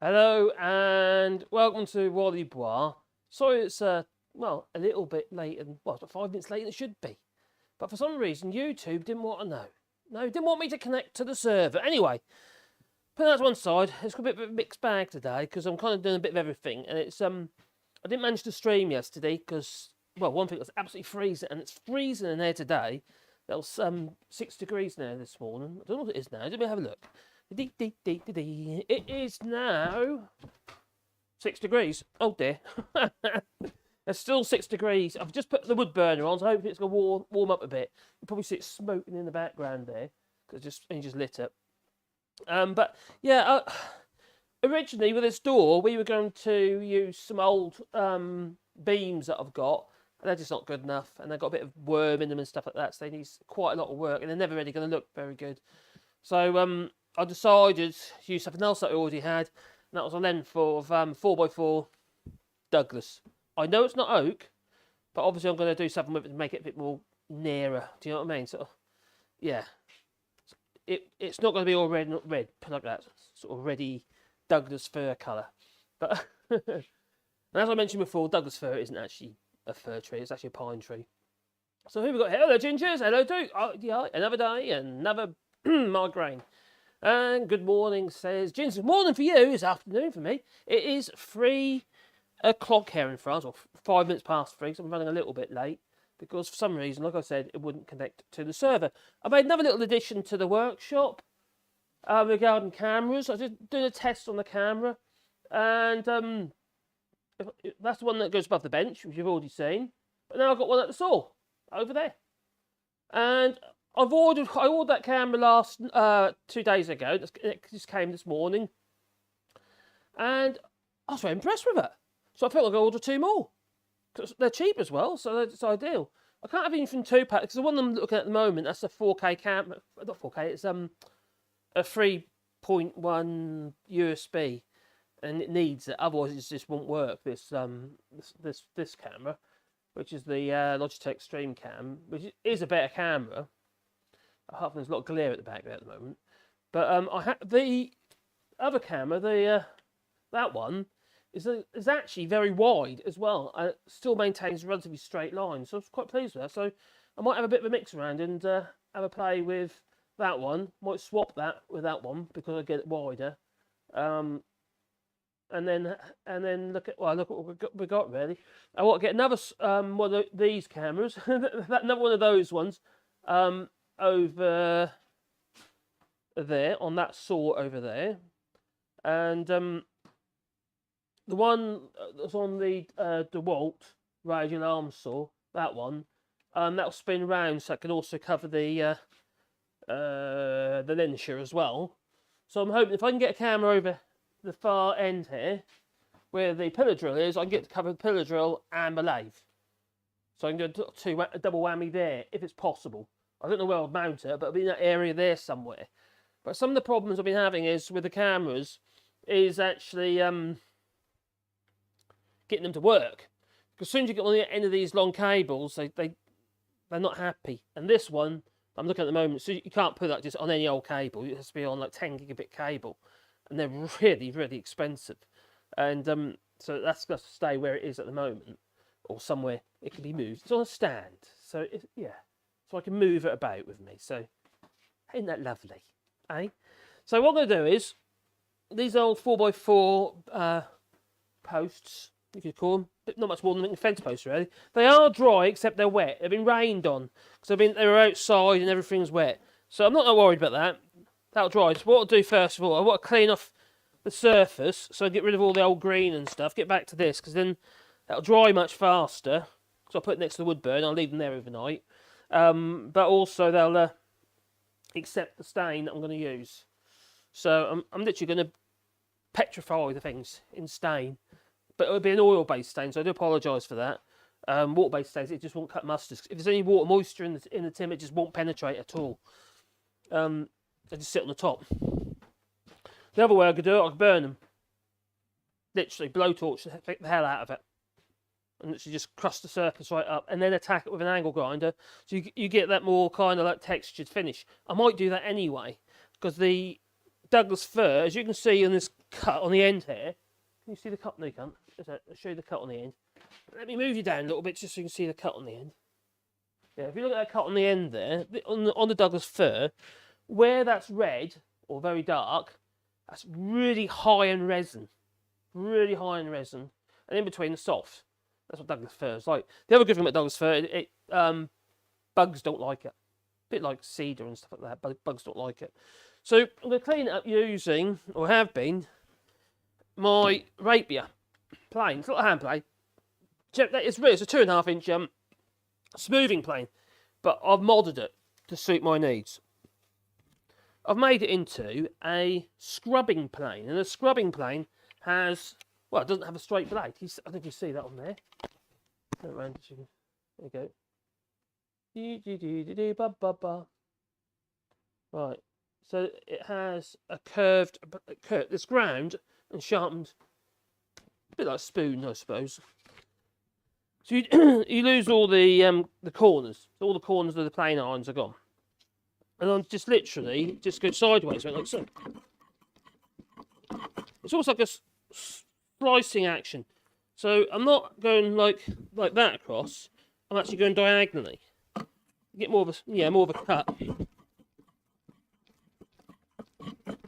Hello and welcome to Wallybois. Sorry it's a little bit late and about 5 minutes later than it should be. But for some reason YouTube didn't want to know. No, didn't want me to connect to the server. Anyway, put that to one side. It's got a bit of a mixed bag today because I'm kind of doing a bit of everything, and it's I didn't manage to stream yesterday because one thing, it was absolutely freezing, and it's freezing in there today. There was 6 degrees in there this morning. I don't know what it is now. Let me have a look. It is now 6 degrees. Oh dear. It's still 6 degrees. I've just put the wood burner on, so hopefully it's going to warm up a bit. You probably see it smoking in the background there because it just lit it. But yeah, originally with this door, we were going to use some old beams that I've got, and they're just not good enough, and they've got a bit of worm in them and stuff like that, so they need quite a lot of work, and they're never really going to look very good. So I decided to use something else that I already had, and that was a length of 4x4 Douglas. I know it's not oak, but obviously I'm going to do something with it to make it a bit more nearer. Do you know what I mean? So, yeah. It's not going to be all red like that, sort of reddy Douglas fir colour. But and as I mentioned before, Douglas fir isn't actually a fir tree; it's actually a pine tree. So who we got here? Hello, Gingers. Hello, Duke. Oh, yeah, another day, another migraine. And good morning, says Gins. Good morning for you. It's afternoon for me. It is 3 o'clock here in France, or 5 minutes past 3. So I'm running a little bit late because for some reason, like I said, it wouldn't connect to the server. I made another little addition to the workshop regarding cameras. I was just doing a test on the camera, and that's the one that goes above the bench, which you've already seen. But now I've got one at the saw over there, and I ordered that camera last 2 days ago. It just came this morning, and I was very impressed with it. So I felt like I ordered 2 more because they're cheap as well, so it's ideal. I can't have anything 2-pack because the one I'm looking at the moment, that's a 4K camera, not 4K. It's a 3.1 USB, and it needs it. Otherwise, it just won't work. This camera, which is the Logitech Stream Cam, which is a better camera. Apart from there's a lot of glare at the back there at the moment. But I had the other camera, that one is actually very wide as well. It still maintains a relatively straight line, so I was quite pleased with that. So I might have a bit of a mix around and have a play with that one. Might swap that with that one because I get it wider. And then look at what we got really. I want to get another one of these cameras, another one of those ones. Over there on that saw over there, and the one that's on the DeWalt radial arm saw, that one, that'll spin round, so it can also cover the linisher as well. So I'm hoping if I can get a camera over the far end here, where the pillar drill is, I can get to cover the pillar drill and the lathe. So I can do a double whammy there if it's possible. I don't know where I'll mount it, but it'll be in that area there somewhere. But some of the problems I've been having is with the cameras is actually getting them to work. Because as soon as you get on the end of these long cables, they're not happy. And this one, I'm looking at the moment, so you can't put that just on any old cable. It has to be on like 10 gigabit cable. And they're really, really expensive. And so that's got to stay where it is at the moment. Or somewhere it can be moved. It's on a stand. So, yeah. So I can move it about with me. So, ain't that lovely, eh? So what I'm going to do is, these old 4x4 posts, you could call them, but not much more than fence posts really. They are dry, except they're wet. They've been rained on, because they were outside and everything's wet. So I'm not that worried about that. That'll dry. So what I'll do first of all, I want to clean off the surface, so I get rid of all the old green and stuff. Get back to this, because then that'll dry much faster. So I'll put it next to the wood burn. I'll leave them there overnight. But also they'll accept the stain that I'm going to use. So I'm literally going to petrify the things in stain, but it'll be an oil-based stain, so I do apologise for that. Water-based stains, it just won't cut mustard. If there's any water moisture in the tin, it just won't penetrate at all. They just sit on the top. The other way I could do it, I could burn them. Literally, blowtorch the hell out of it. And literally just crust the surface right up, and then attack it with an angle grinder, so you get that more kind of like textured finish. I might do that anyway, because the Douglas fir, as you can see on this cut on the end here. Can you see the cut? No, you can't. I'll show you the cut on the end. Let me move you down a little bit just so you can see the cut on the end. Yeah, if you look at that cut on the end there, on the Douglas fir, where that's red or very dark, that's really high in resin. Really high in resin. And in between, the soft. That's what Douglas fir is like. The other good thing about Douglas fir, bugs don't like it. A bit like cedar and stuff like that, but bugs don't like it. So I'm going to clean it up using, or have been, my rapier plane. It's not a hand plane. It's a 2.5 inch smoothing plane, but I've modded it to suit my needs. I've made it into a scrubbing plane, and a scrubbing plane has, well, it doesn't have a straight blade. I don't know if you see that on there. Turn it around, there you go. Right, so it has a curved, it's ground and sharpened, a bit like a spoon, I suppose. So you lose all the corners. All the corners of the plane irons are gone. And I'm just literally just go sideways, like so. It's almost like a slicing action. So I'm not going like that across. I'm actually going diagonally. Get more of a cut.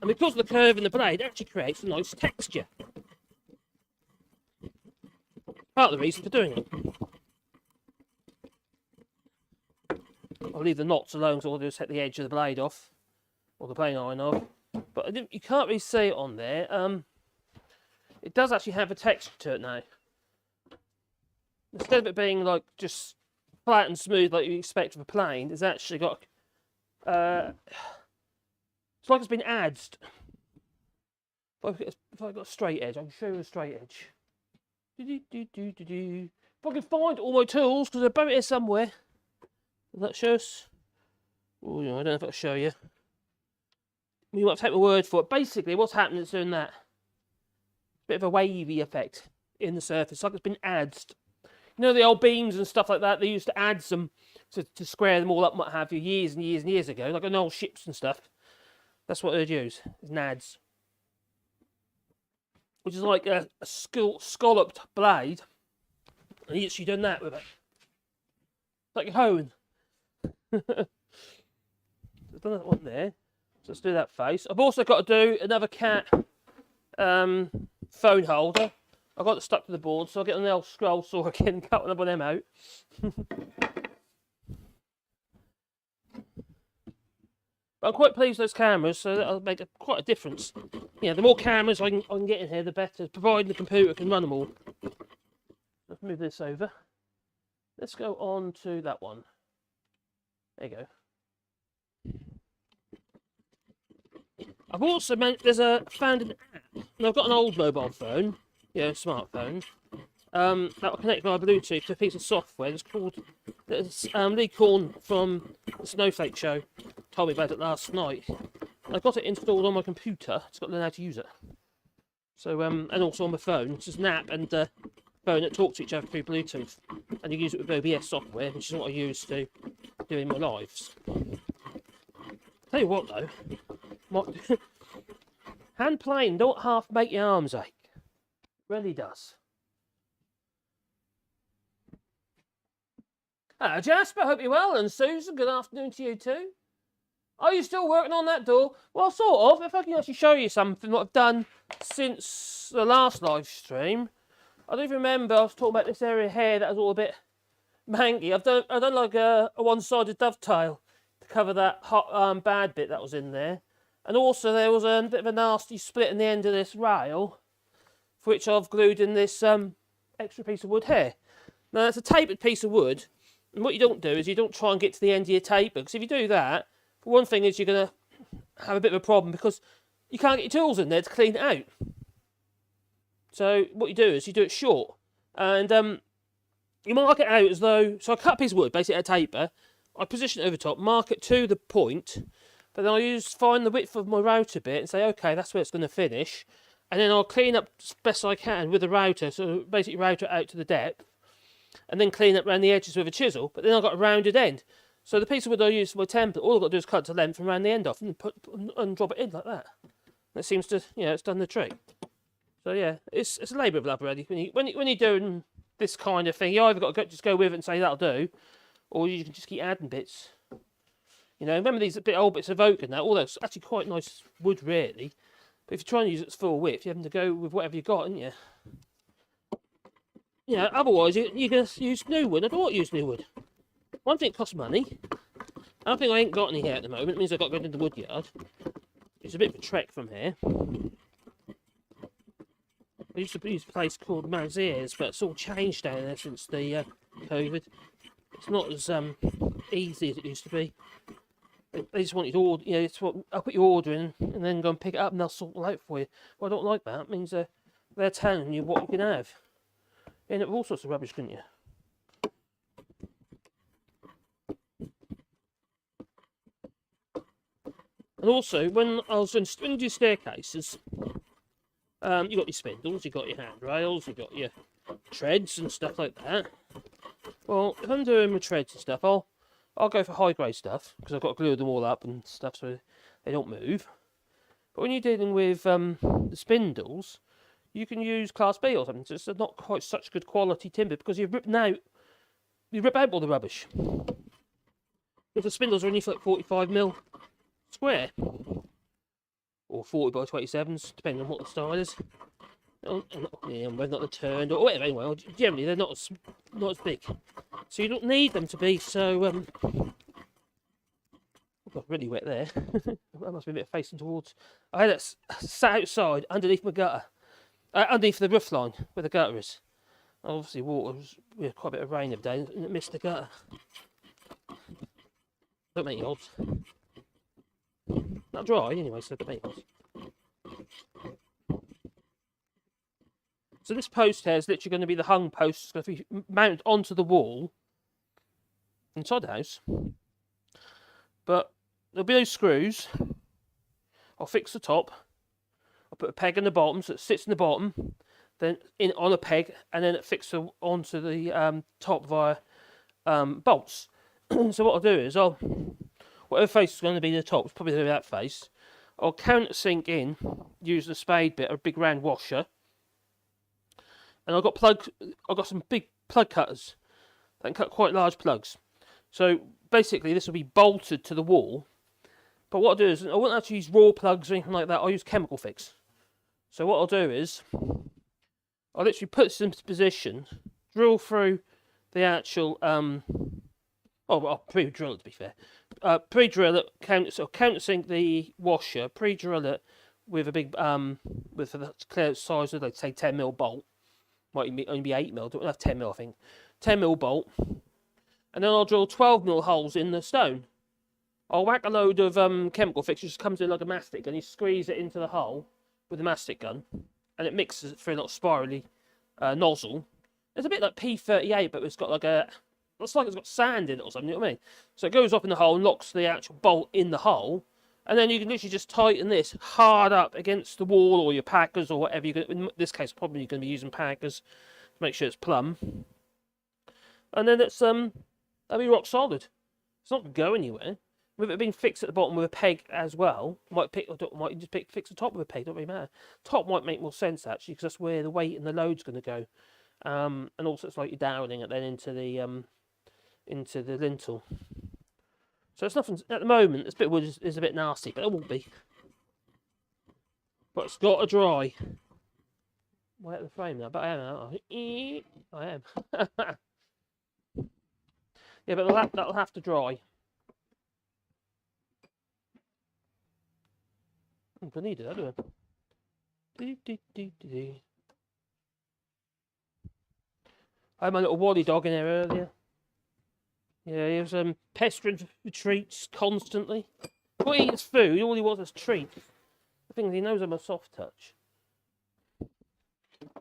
And because of the curve in the blade, it actually creates a nice texture. Part of the reason for doing it. I'll leave the knots alone, so I'll just take the edge of the blade off, or the plane iron off. But you can't really see it on there. It does actually have a texture to it now. Instead of it being like just flat and smooth like you expect of a plane, it's actually got it's like it's been adzed. If I've got a straight edge, I can show you a straight edge. If I can find all my tools, because they're buried here somewhere. Does that show us? Oh, I don't know if it'll show you. You might have to take my word for it. Basically, what's happening is doing that. Bit of a wavy effect in the surface, like it's been adzed. You know the old beams and stuff like that, they used to adze them to square them all up and what have you years and years and years ago, like on old ships and stuff. That's what they'd use, is nads. Which is like a scalloped blade. And you actually done that with it. It's like a hone. I've done that one there. So let's do that face. I've also got to do another cat phone holder. I got it stuck to the board, so I'll get an old scroll saw again and cut one of them out. But I'm quite pleased with those cameras, so that'll make quite a difference. Yeah, the more cameras I can get in here, the better, providing the computer can run them all. Let's move this over. Let's go on to that one. There you go. I've also found an app, and I've got an old mobile phone, smartphone, that will connect via Bluetooth to a piece of software that's Lee Corn from the Snowflake Show told me about it last night. I've got it installed on my computer, just got to learn how to use it. So, and also on my phone, it's just an app and phone that talk to each other through Bluetooth, and you use it with OBS software, which is what I use to do in my lives. Tell you what though, hand plane don't half make your arms ache. It really does. Hello Jasper, hope you're well, and Susan, good afternoon to you too. Are you still working on that door? Well, sort of. If I can actually show you something what I've done since the last live stream. I do remember I was talking about this area here that was all a bit mangy. I've done like a one-sided dovetail to cover that hot bad bit that was in there. And also there was a bit of a nasty split in the end of this rail, for which I've glued in this extra piece of wood here. Now it's a tapered piece of wood, and what you don't do is you don't try and get to the end of your taper, because if you do that, for one thing is you're going to have a bit of a problem because you can't get your tools in there to clean it out. So what you do is you do it short, and you mark it out as though, so I cut a piece of wood, basically at a taper, I position it over top, mark it to the point, but then I find the width of my router bit and say, okay, that's where it's going to finish, and then I'll clean up as best I can with the router, so basically router it out to the depth, and then clean up around the edges with a chisel, but then I've got a rounded end. So the piece of wood I use for my template, all I've got to do is cut to length and round the end off and drop it in like that. That seems to, it's done the trick. So yeah, it's a labour of love, really. When you're doing this kind of thing, you either got to just go with it and say that'll do, or you can just keep adding bits. Remember these old bits of oak and that? All that's actually quite nice wood, really. But if you're trying to use its full width, you're having to go with whatever you got, aren't you? Otherwise you're going to use new wood. I don't want to use new wood. One thing, it costs money. I think I ain't got any here at the moment. It means I've got to go to the wood yard. It's a bit of a trek from here. I used to use a place called Maziers, but it's all changed down there since the COVID. It's not as easy as it used to be. They just want you to order, I'll put your order in and then go and pick it up and they'll sort it out for you. Well, I don't like that. It means they're telling you what you can have. You end up with all sorts of rubbish, couldn't you? And also, when you do staircases, you got your spindles, you got your handrails, you got your treads and stuff like that. Well, if I'm doing my treads and stuff, I'll go for high grade stuff because I've got to glue them all up and stuff so they don't move. But when you're dealing with the spindles, you can use Class B or something. So it's not quite such good quality timber because you rip out all the rubbish. If the spindles are only like 45mm square or 40 by 27s, depending on what the style is. Whether not they're turned or whatever. Anyway, generally they're not as big, so you don't need them to be so. Got really wet there. That must be a bit facing towards. I had it sat outside underneath my gutter, underneath the roof line where the gutter is. Obviously, we had quite a bit of rain every day, and it missed the gutter. Don't make any odds. Not dry anyway, so don't make any odds. So this post here is literally going to be the hung post. It's going to be mounted onto the wall inside the house. But there'll be those screws. I'll fix the top. I'll put a peg in the bottom so it sits in the bottom. Then on a peg, and then it fixes onto the top via bolts. So what I'll do is whatever face is going to be the top, it's probably going to be that face. I'll countersink in using a spade bit or a big round washer. And I've got some big plug cutters that can cut quite large plugs. So basically this will be bolted to the wall. But what I'll do is, I won't actually use raw plugs or anything like that, I'll use chemical fix. So what I'll do is, I'll literally put this into position, drill through the actual, I'll pre-drill it to be fair. Pre-drill it, countersink the washer, pre-drill it with a big, with the clear size of, like, say, 10mm bolt. Might only be 8mm, don't have 10mm I think. 10mm bolt. And then I'll drill 12mm holes in the stone. I'll whack a load of chemical fix, which just comes in like a mastic gun. You squeeze it into the hole with a mastic gun. And it mixes it through a little spirally nozzle. It's a bit like P38, but it's got like looks like it's got sand in it or something, you know what I mean? So it goes up in the hole and locks the actual bolt in the hole. And then you can literally just tighten this hard up against the wall or your packers or whatever. In this case, probably you're going to be using packers to make sure it's plumb. And then it's that'll be rock solid. It's not going to go anywhere. With it being fixed at the bottom with a peg as well, might just fix the top with a peg. Don't really matter. Top might make more sense actually because that's where the weight and the load's going to go. And also it's like you're downing it then into the lintel. So it's nothing at the moment. This bit of wood is a bit nasty, but it won't be. But it's got to dry. Way out of the frame now, but I am out. I am. Yeah, but that'll have to dry. I need it, I do. I had my little Wally dog in there earlier. Yeah, he was pestering for treats constantly. Not eating his food, all he wants is treats. The thing is, he knows I'm a soft touch. And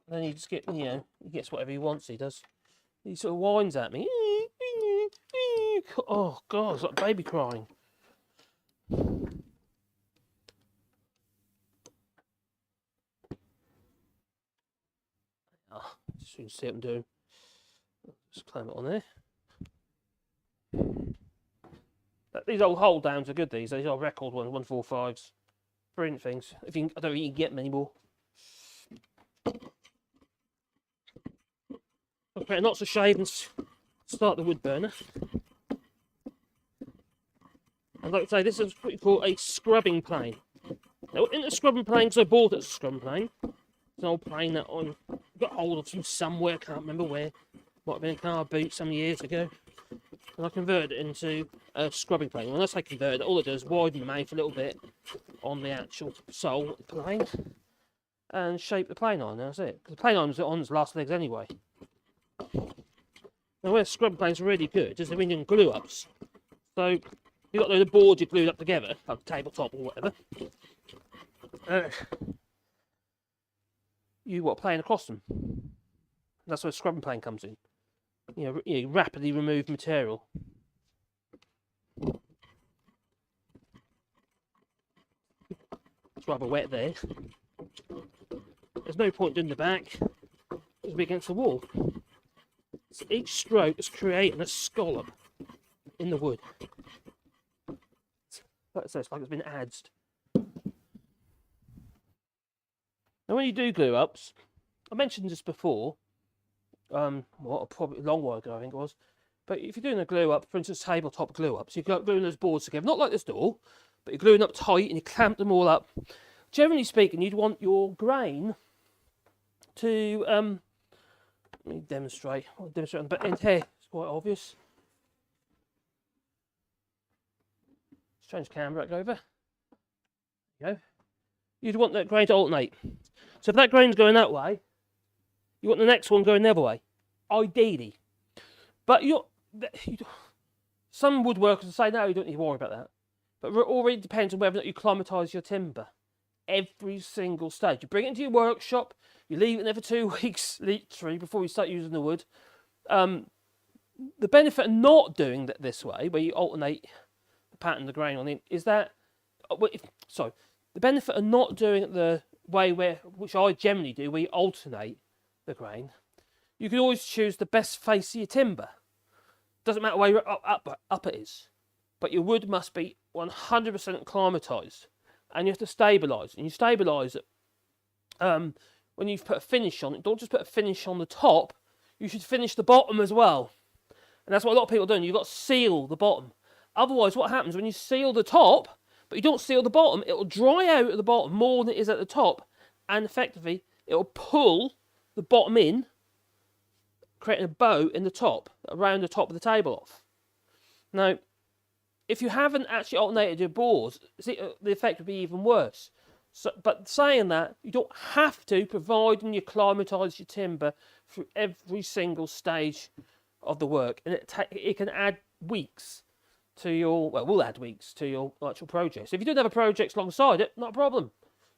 then he just he gets whatever he wants, he does. He sort of whines at me. Oh, God, it's like a baby crying. Oh, just so you can see what I'm doing. Just climb it on there. These old hold downs are good, these are record ones, 145s. print things. I don't think you can get them anymore. I'll put lots of shade and start the wood burner. And like I say, this is what you call a scrubbing plane. Now, in the scrubbing plane, because I bought it as a scrubbing plane, it's an old plane that I got hold of from somewhere, can't remember where. Might have been a car boot some years ago. And I converted it into a scrubbing plane. When I say convert it, all it does is widen the mouth a little bit on the actual sole of the plane and shape the plane on. That's it. Because the plane on its last legs anyway. Now, where scrubbing planes are really good is they're in glue ups. So you've got the boards you glued up together, like tabletop or whatever. You plane across them. That's where a scrubbing plane comes in. You rapidly remove material. It's rather wet there. There's no point doing the back. It'll be against the wall. So each stroke is creating a scallop in the wood. So it's like it's been adzed. Now, when you do glue ups, I mentioned this before. Probably a long while ago, I think it was. But if you're doing a glue up, for instance, tabletop glue ups, you're gluing those boards together, not like this door, but you're gluing up tight and you clamp them all up. Generally speaking, you'd want your grain to let me demonstrate. I'll demonstrate on the end here. It's quite obvious. Let's change camera back over. There you go. You'd want that grain to alternate. So if that grain's going that way, you want the next one going the other way, ideally. But some woodworkers will say, no, you don't need to worry about that. But it already depends on whether or not you climatise your timber. Every single stage. You bring it into your workshop, you leave it there for 2 weeks, literally, before you start using the wood. The benefit of not doing that this way, where you alternate the pattern of the grain on it, is that... the benefit of not doing it the way which I generally do, where you alternate the grain, you can always choose the best face of your timber. Doesn't matter where up it is, but your wood must be 100% climatised, and you have to stabilise. And you stabilise it when you've put a finish on it. Don't just put a finish on the top. You should finish the bottom as well, and that's what a lot of people are doing. You've got to seal the bottom. Otherwise, what happens when you seal the top, but you don't seal the bottom? It will dry out at the bottom more than it is at the top, and effectively it will pull the bottom in, creating a bow in the top, around the top of the table off. Now, if you haven't actually alternated your boards, the effect would be even worse. But saying that, you don't have to, providing you climatise your timber through every single stage of the work. And it can add weeks to your, will add weeks to your actual project. So if you don't have a project alongside it, not a problem.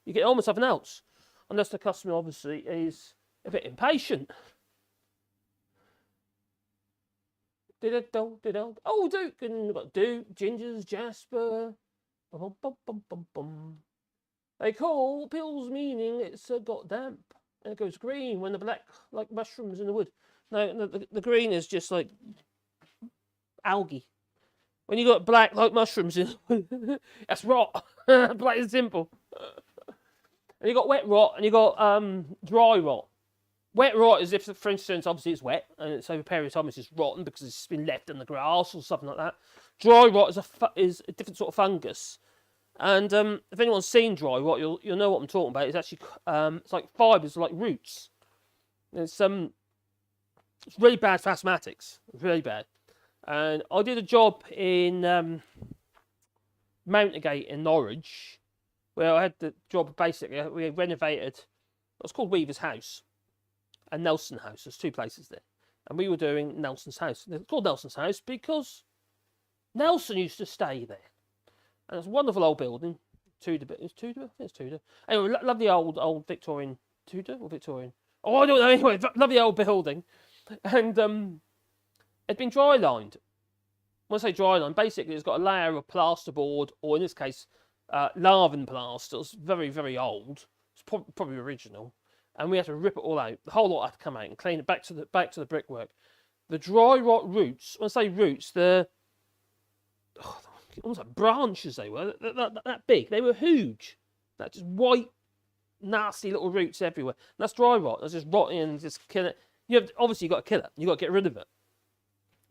You get on with something else. Unless the customer obviously is a bit impatient. Oh, Duke, and we've got Duke, Gingers, Jasper. Bum, bum, bum, bum, bum. They call pills meaning it's got damp. And it goes green when the black, like mushrooms in the wood. No, the green is just like algae. When you got black like mushrooms in, that's rot. Black and simple. And you got wet rot and you got dry rot. Wet rot is if, for instance, obviously it's wet and it's over a period of time it's just rotten because it's been left in the grass or something like that. Dry rot is a different sort of fungus. And if anyone's seen dry rot, you'll know what I'm talking about. It's actually it's like fibres, like roots. It's really bad for asthmatics. It's really bad. And I did a job in Mountaingate in Norwich, where I had the job basically, we renovated, it was called Weaver's House and Nelson House. There's two places there. And we were doing Nelson's house. It's called Nelson's House because Nelson used to stay there. And it's a wonderful old building. Tudor, it's Tudor? I think it's Tudor. Anyway, lovely old Victorian, Tudor or Victorian? Oh, I don't know. Anyway, lovely old building. And it'd been dry lined. When I say dry lined, basically it's got a layer of plasterboard, or in this case, Larven plaster. It's very, very old. It's probably original. And we had to rip it all out. The whole lot had to come out and clean it back to the brickwork. The dry rot roots, when I say roots, almost like branches they were, that big. They were huge. That just white, nasty little roots everywhere. And that's dry rot. That's just rotting and just killing it. Obviously you've got to kill it. You've got to get rid of it.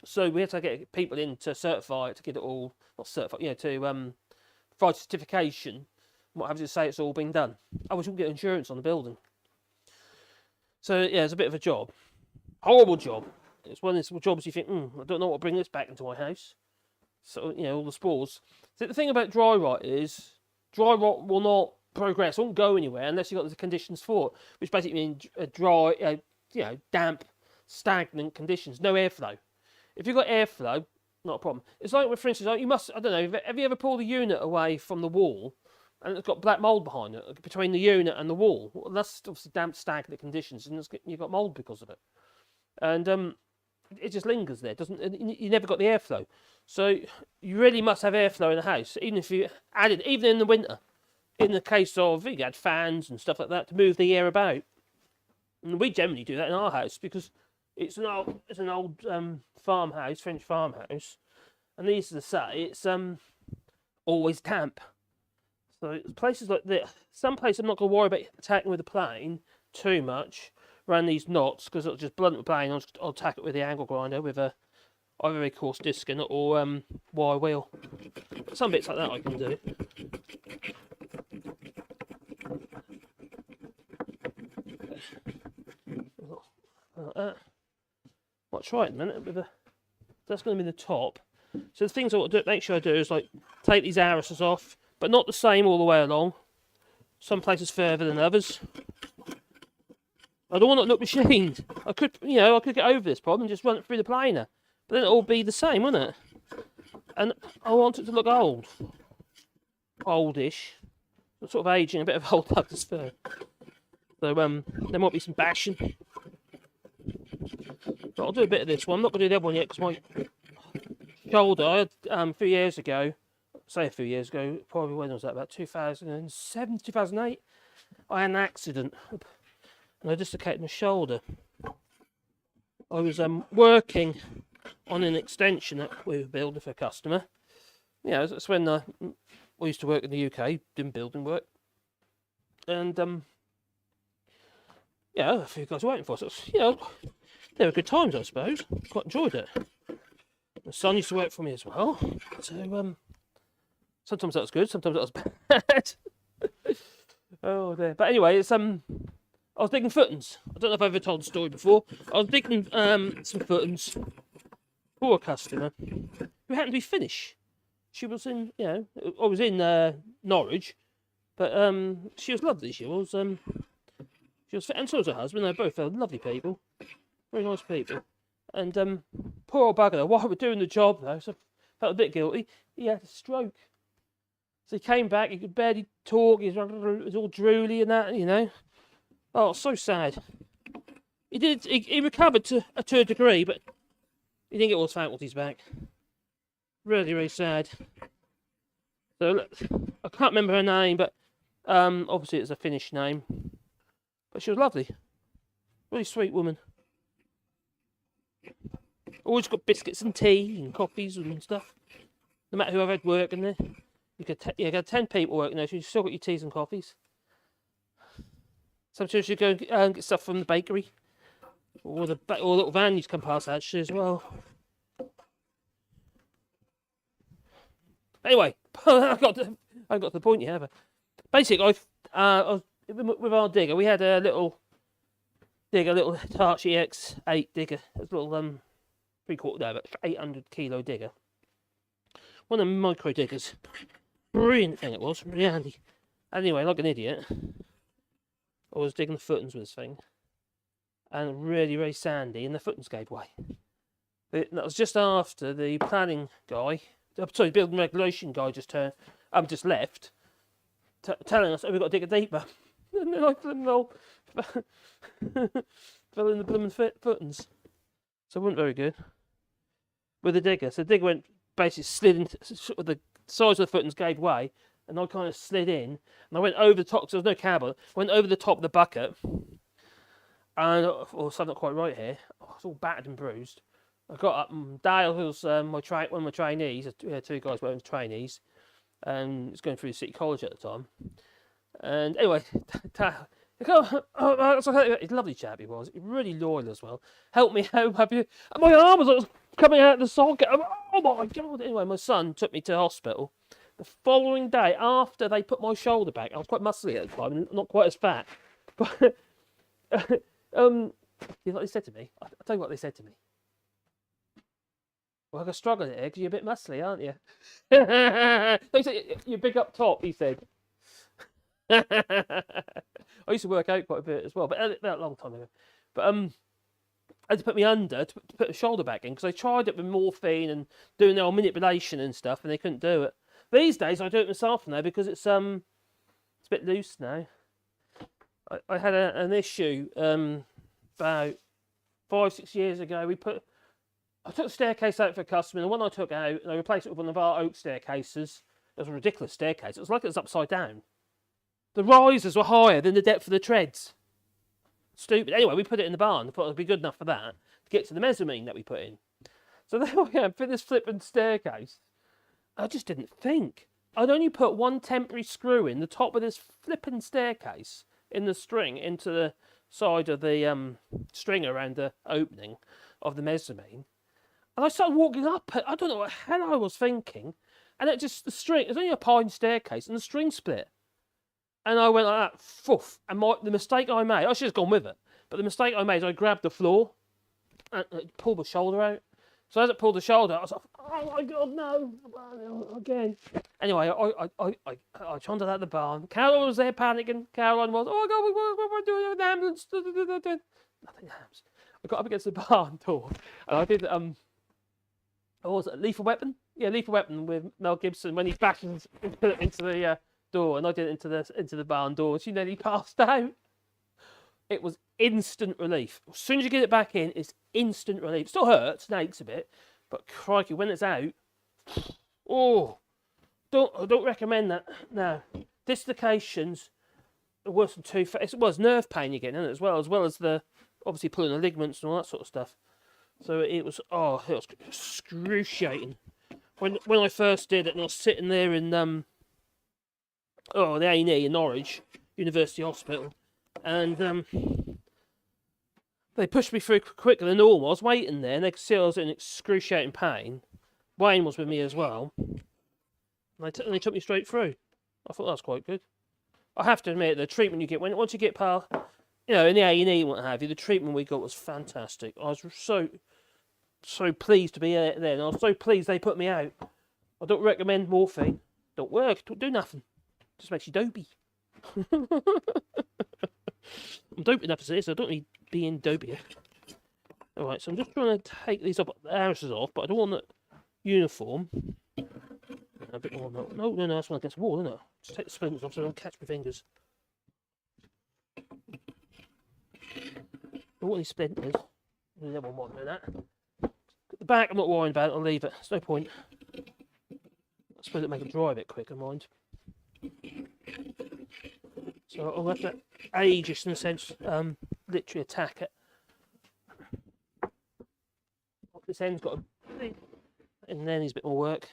So we have to get people in to certify it, to get it all, not certify, to provide certification. What have to say it's all been done. Otherwise we'll get insurance on the building. So yeah, it's a bit of a job. Horrible job. It's one of those jobs you think, I don't know what to bring this back into my house. So, all the spores. So the thing about dry rot is, dry rot will not progress, won't go anywhere unless you've got the conditions for it, which basically means dry, damp, stagnant conditions, no airflow. If you've got airflow, not a problem. It's like, for instance, you must, I don't know, have you ever pulled the unit away from the wall and it's got black mould behind it, between the unit and the wall? Well, that's obviously damp, stagnant conditions, and you've got mould because of it. And it just lingers there, you never got the airflow. So you really must have airflow in the house, even if you added, even in the winter, in the case of, you had fans and stuff like that to move the air about. And we generally do that in our house because it's an old farmhouse, French farmhouse, and needless to say, it's always damp. So places like this, some places I'm not going to worry about attacking with a plane too much around these knots, because it'll just blunt the plane. I'll attack it with the angle grinder with a either very coarse disc in it or wire wheel. Some bits like that I can do. Like that. Might try it in a minute with that's going to be the top. So the things I want to make sure I do is like take these arises off, but not the same all the way along. Some places further than others. I don't want it to look machined. I could get over this problem and just run it through the planer, but then it'll all be the same, wouldn't it? And I want it to look old, oldish, sort of aging, a bit of old Douglas fir. So there might be some bashing. But I'll do a bit of this one. I'm not going to do the other one yet because my shoulder, I had a few years ago, probably when was that, about 2007, 2008, I had an accident and I dislocated my shoulder. I was working on an extension that we were building for a customer. Yeah, that's when I used to work in the UK, doing building work. And yeah, a few guys were waiting for us. It was, they were good times, I suppose. Quite enjoyed it. My son used to work for me as well. So sometimes that was good, sometimes that was bad. Oh dear. But anyway, it's I was digging footings. I don't know if I've ever told the story before. I was digging some footings for a customer who happened to be Finnish. She was in, I was in Norwich, but she was lovely. She was, and so was her husband. They both lovely people, very nice people. And poor old bugger, while we were doing the job though, so I felt a bit guilty. He had a stroke. So he came back. He could barely talk. He was all drooly and that, Oh, so sad. He recovered to a degree, but he didn't get all his faculties back. Really, really sad. So look, I can't remember her name, but obviously it's a Finnish name. But she was lovely. Really sweet woman. Always got biscuits and tea and coffees and stuff. No matter who I've had working there. You got 10 people working there, so you still got your teas and coffees. Sometimes you go and get stuff from the bakery. Or the little van used to come past actually as well. Anyway, I got to the point yet, but basically, I was with our digger. We had a little Hitachi X8 digger, a little 800 kilo digger. One of the micro diggers. Brilliant thing it was, really handy. Anyway, like an idiot, I was digging the footings with this thing, and really, really sandy, and the footings gave way. That was just after the planning guy. Sorry, building regulation guy just left, telling us, we've got to dig it deeper. And then I fell in the blooming footings. So it wasn't very good. With the digger. So the digger basically slid into, sort of the size of the footings gave way, and I kind of slid in, and I went over the top, because there was no cable, went over the top of the bucket, and, something not quite right here, it's all battered and bruised. I got up, and Dale, who was one of my trainees, we had two guys working as trainees, and was going through the City College at the time, And anyway, he's a lovely chap he was. Really loyal as well. Helped me out. Have you? And my arm was coming out of the socket. Oh my God. Anyway, my son took me to hospital. The following day, after they put my shoulder back, I was quite muscly at the time, not quite as fat. But, you know what they said to me? I'll tell you what they said to me. Well, I'm struggling here because you're a bit muscly, aren't you? They said, you're big up top, he said. I used to work out quite a bit as well, but a long time ago. But I had to put me under to put the shoulder back in because they tried it with morphine and doing their old manipulation and stuff, and they couldn't do it. These days, I do it myself now because it's a bit loose now. I had an issue about 5-6 years ago. I took a staircase out for a customer, and the one I took out, and I replaced it with one of our oak staircases. It was a ridiculous staircase. It was like it was upside down. The risers were higher than the depth of the treads. Stupid. Anyway, we put it in the barn. I thought it would be good enough for that to get to the mezzanine that we put in. So there we am, for this flipping staircase. I just didn't think. I'd only put one temporary screw in the top of this flipping staircase in the string into the side of the string around the opening of the mezzanine. And I started walking up it. I don't know what the hell I was thinking. And the string, it was only a pine staircase, and the string split. And I went like that, foof. And the mistake I made, I should have gone with it. But the mistake I made is I grabbed the floor and pulled the shoulder out. So as it pulled the shoulder, I was like, oh my God, no, again. Anyway, I trundled out the barn. Caroline was there panicking. Caroline was, oh my God, we're doing an ambulance. Nothing happens. I got up against the barn door, and I did, what was it, Lethal Weapon? Yeah, Lethal Weapon with Mel Gibson when he bashes into the door, and I did it into the barn door, and she nearly passed out. It was instant relief. As soon as you get it back in, it's instant relief. Still hurts, aches a bit, but crikey, when it's out, oh, I don't recommend that. No, dislocations are worse than tooth. It was nerve pain you're getting, as well as the obviously pulling the ligaments and all that sort of stuff. So it was excruciating. When I first did it, and I was sitting there in the A&E in Norwich University Hospital, and they pushed me through quicker than normal. I was waiting there, and they could see I was in excruciating pain. Wayne was with me as well, and they took me straight through. I thought that was quite good. I have to admit, the treatment you get once you get past, in the A&E and what have you, the treatment we got was fantastic. I was so pleased to be there, and I was so pleased they put me out. I don't recommend morphine. Don't work. Don't do nothing. Just makes you dopey. I'm dopey enough as it is, so I don't need being dopier. Alright, so I'm just trying to take these houses off, but I don't want the uniform. A bit more. No, that's one against the wall, isn't it? Just take the splinters off so I don't catch my fingers. Don't want any splinters. I never want to do that. The back, I'm not worrying about it. I'll leave it. There's no point. I suppose it'll make it dry a bit quicker, mind. So I'll have to aegis in a sense, literally attack it. This end's got a, and then needs a bit more work.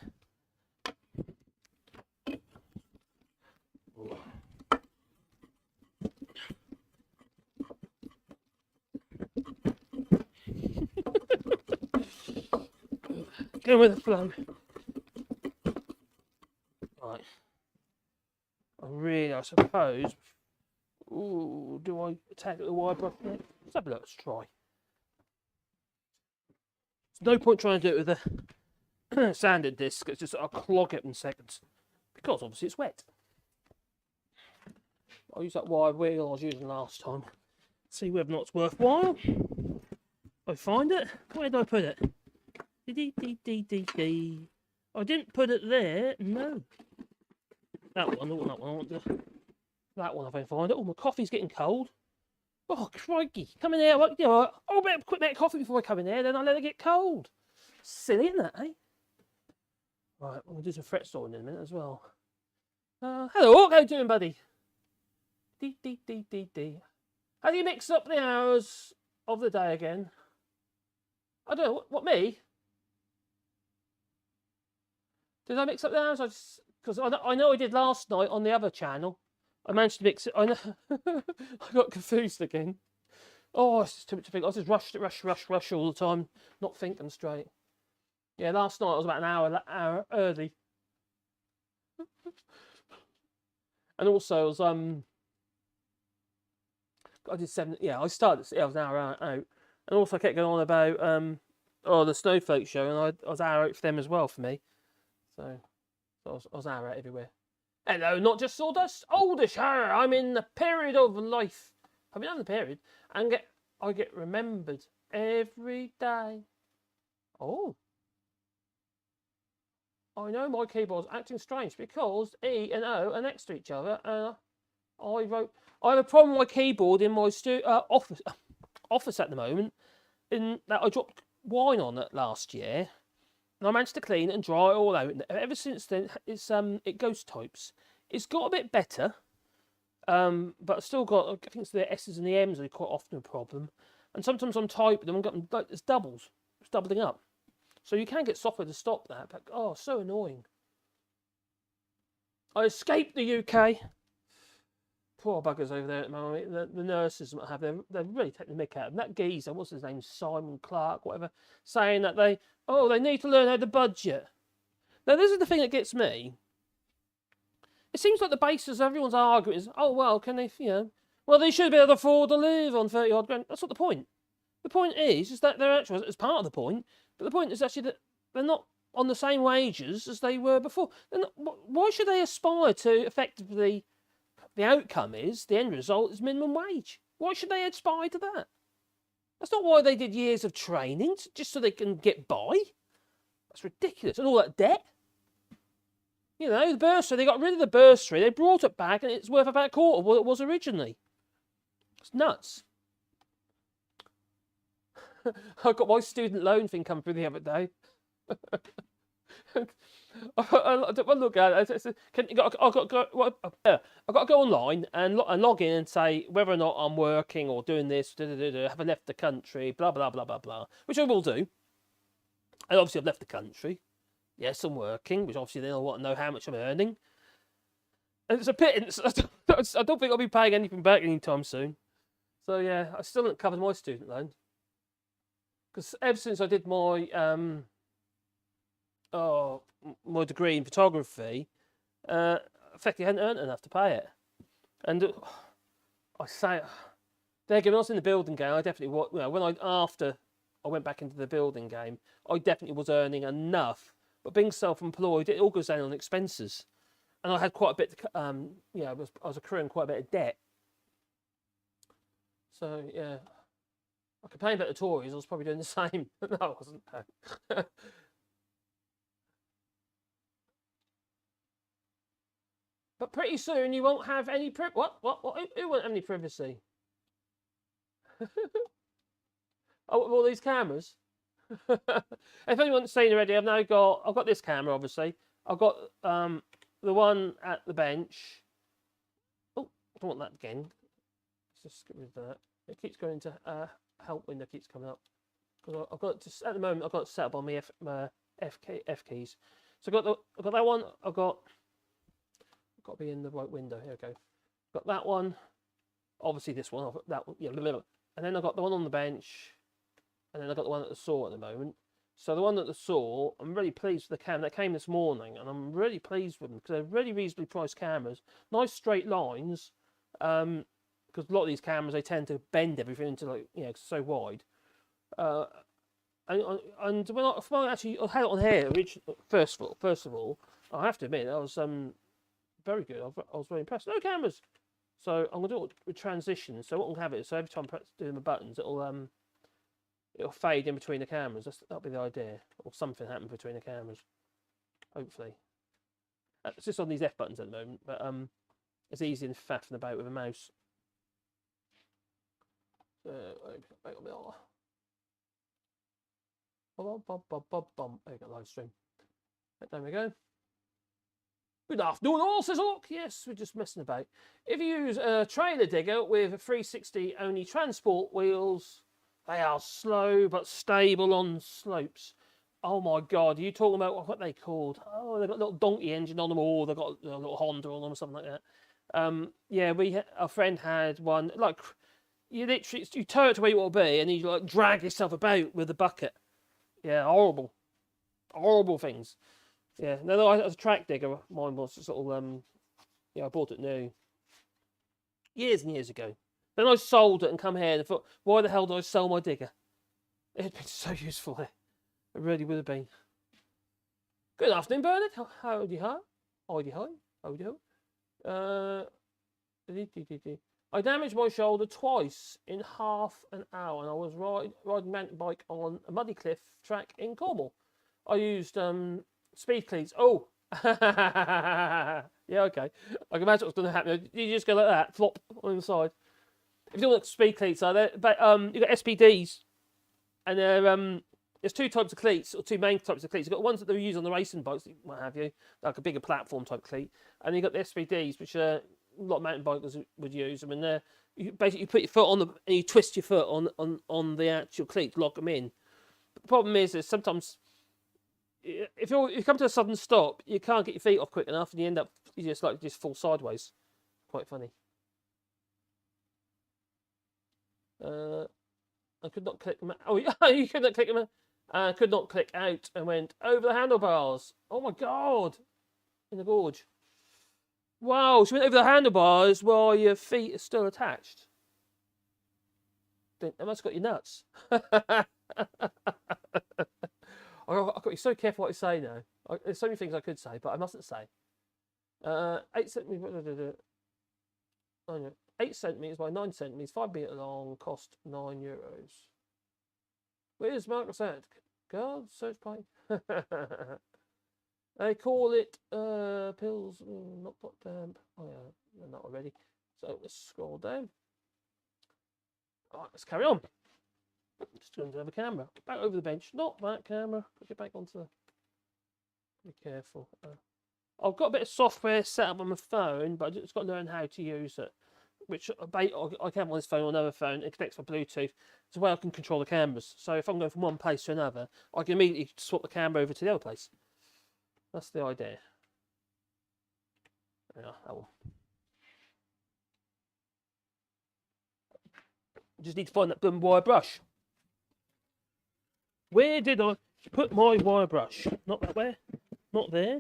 Going with the flow. Right. I suppose. Ooh, do I attack the wire brush next? Let's have a look. Let's try. There's no point trying to do it with a sanding disc. It's just I'll clog it in seconds because obviously it's wet. I'll use that wire wheel I was using last time. See whether or not it's worthwhile. I find it. Where did I put it? I didn't put it there. No. That one. I want that one. If I find it. Oh, my coffee's getting cold. Oh, crikey! Come in there. I'll better quit that coffee before I come in there. Then I'll let it get cold. Silly, isn't that? Eh? Right. I'm gonna do some fret sawing in a minute as well. Hello. How you doing, buddy? How do you mix up the hours of the day again? I don't know. What me? Did I mix up the hours? Because I know I did last night on the other channel. I managed to mix it. I know. I got confused again. Oh, it's just too much to think. I just rush all the time, not thinking straight. Yeah, last night I was about an hour early. And also, I was I did 7. Yeah, I started. Yeah, I was an hour out, and also I kept going on about the Snowflake show, and I was an hour out for them as well for me. So I was an hour out everywhere. Hello, not just sawdust, oldish her. I'm in the period of life. I've been on the period, and I get remembered every day. Oh. I know my keyboard's acting strange because E and O are next to each other, and I have a problem with my keyboard in my office at the moment, in that I dropped wine on it last year, and I managed to clean it and dry it all out. And ever since then, it ghost types. It's got a bit better, but I've still got, I think it's the S's and the M's are quite often a problem, and sometimes I'm typing and I'm getting like it's doubling up. So you can get software to stop that, but oh, so annoying. I escaped the UK. Poor buggers over there at the moment. The nurses they're really taking the mick out of them. That geezer, what's his name, Simon Clark, whatever, saying that they need to learn how to budget. Now this is the thing that gets me. It seems like the basis of everyone's argument is, oh well, can they, well they should be able to afford to live on 30 odd grand. That's not the point. The point is that they're actually, it's part of the point, but the point is actually that they're not on the same wages as they were before. Why should they aspire to effectively, the outcome is, the end result is minimum wage? Why should they aspire to that? That's not why they did years of training, just so they can get by. That's ridiculous. And all that debt. The bursary, they got rid of the bursary, they brought it back, and it's worth about a quarter of what it was originally. It's nuts. I got my student loan thing come through the other day. I look at it. I've got to go online and log in and say whether or not I'm working or doing this. Have I left the country? Blah blah blah blah blah. Which I will do. And obviously I've left the country. Yes, I'm working. Which obviously then I want to know how much I'm earning. And it's a pittance. I don't think I'll be paying anything back anytime soon. So yeah, I still haven't covered my student loan. Because ever since I did my my degree in photography, effectively I hadn't earned enough to pay it. And I say, when I was in the building game, I definitely after I went back into the building game, I definitely was earning enough. But being self-employed, it all goes down on expenses, and I had quite a bit. I was accruing quite a bit of debt. So yeah. I complained about the Tories, I was probably doing the same. No, I wasn't. But pretty soon you won't have any What? Who won't have any privacy? Oh, all these cameras? If anyone's seen already, I've got this camera, obviously. I've got the one at the bench. Oh, I don't want that again. Let's just get rid of that. It keeps going to help window keeps coming up. Because I've got at the moment I've got it set up on my F keys. So I've got that one. I've got to be in the right window. Here we go. Got that one. Obviously this one. That one. Yeah. And then I've got the one on the bench. And then I've got the one at the saw at the moment. So the one at the saw, I'm really pleased with the camera. That came this morning, and I'm really pleased with them because they're really reasonably priced cameras. Nice straight lines. Because a lot of these cameras, they tend to bend everything into so wide. And when I actually had it on here, first of all, I have to admit I was very good. I was very impressed. No cameras, so I'm gonna do it with transition. So what I'm gonna have it is, so every time I do my buttons, it'll fade in between the cameras. That'll be the idea, or something happen between the cameras. Hopefully, it's just on these F buttons at the moment, but it's easy and faffing about with a mouse. There we go, live stream. There we go. Good afternoon, all, says Hawk. Yes, we're just messing about. If you use a trailer digger with a 360 only transport wheels, they are slow but stable on slopes. Oh my God, are you talking about what they called? Oh, they've got a little donkey engine on them, or they've got a little Honda on them or something like that. Yeah, our friend had one. Like you literally you tow it to where you want to be, and you like drag yourself about with a bucket. Yeah, horrible things. Yeah, no, I was a track digger. Mine was sort of yeah, I bought it new years and years ago. Then I sold it and come here and thought, why the hell did I sell my digger? It'd been so useful here. It really would have been. Good afternoon, Bernard. Howdy hi. Howdy hi. Howdy ho. I damaged my shoulder twice in half an hour, and I was riding mountain bike on a muddy cliff track in Cornwall. I used speed cleats. Oh, yeah, okay. I can imagine what's going to happen. You just go like that, flop on the side. If you don't know what speed cleats are, but you got SPDs, and there's two types of cleats, or two main types of cleats. You've got ones that they use on the racing bikes, what have you, like a bigger platform type cleat, and you've got the SPDs, which a lot of mountain bikers would use. I mean, you basically put your foot on them and you twist your foot on the actual cleat, lock them in. But the problem is sometimes if you come to a sudden stop, you can't get your feet off quick enough, and you just fall sideways. Quite funny. I could not click. Oh, you could not click them. Could not click out and went over the handlebars. Oh my god! In the gorge. Wow, she went over the handlebars while your feet are still attached. That must have got you nuts. I've got to be so careful what I say now. There's so many things I could say, but I mustn't say. 8 centimeters. 8 centimeters by 9 centimeters, 5 meter long, cost €9. Where's Marcus at? God, search pipe. They call it pills, not pot damp. Oh yeah, not already. So let's scroll down. All right, let's carry on. Just going to have a camera. Back over the bench. Not that camera. Get back onto the. Be careful. I've got a bit of software set up on my phone, but I just got to learn how to use it. Which I can have on this phone or another phone. It connects by Bluetooth. It's a way I can control the cameras. So if I'm going from one place to another, I can immediately swap the camera over to the other place. That's the idea. Yeah, that one. Just need to find that blooming wire brush. Where did I put my wire brush? Not that way. Not there.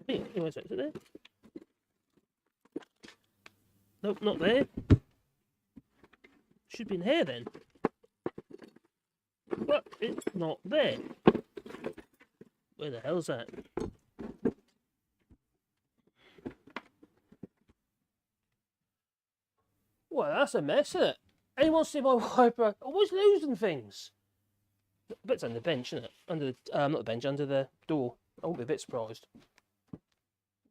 Is it there? Nope, not there. Should be in here then. But it's not there. Where the hell's that? Well, that's a mess, isn't it? Anyone see my wire brush? I'm always losing things. But it's under the bench, isn't it? Under the not the bench, under the door. I won't be a bit surprised.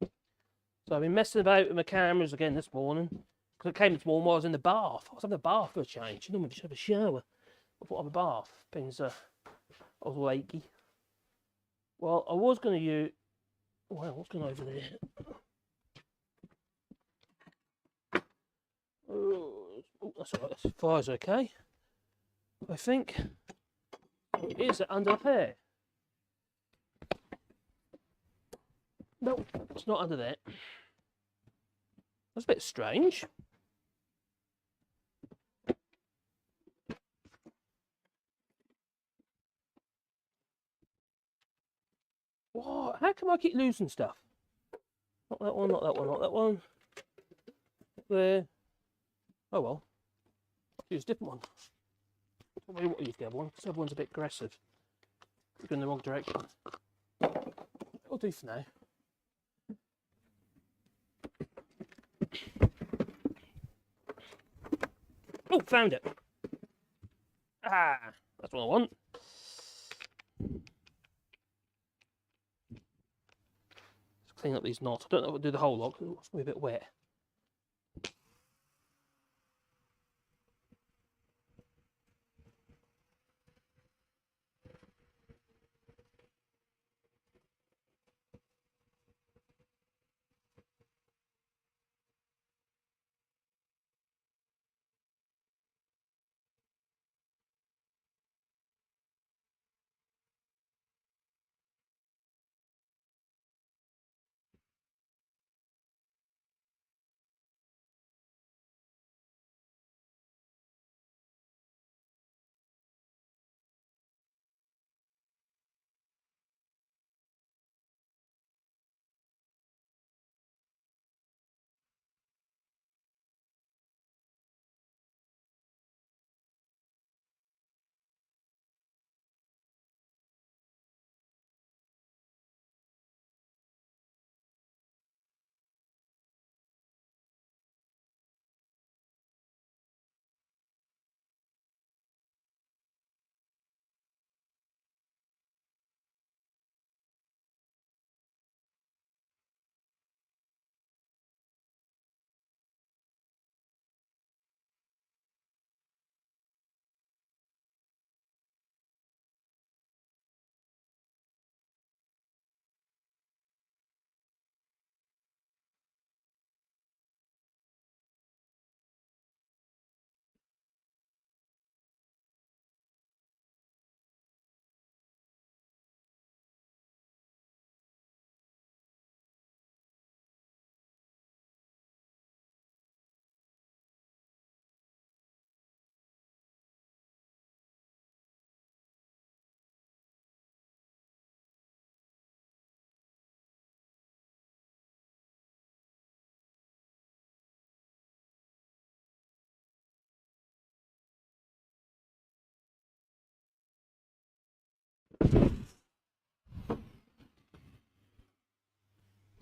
So I've been messing about with my cameras again this morning. Because it came this morning while I was in the bath. I was having a bath for a change. You know, just have a shower. I thought I'd have a bath. Things I was all achy. Well, I was going to use. Well, what's going on over there? Oh, that's all right. The fire's okay. I think. Is it under here? No, it's not under there. That's a bit strange. What? How come I keep losing stuff? Not that one, not that one, not that one. There. Oh well. Use a different one. Probably what use the other one, because the other one's a bit aggressive. It's going in the wrong direction. It'll do for now. Oh, found it. Ah, that's what I want. Let's clean up these knots. I don't know what to do the whole lot, because it's going to be a bit wet.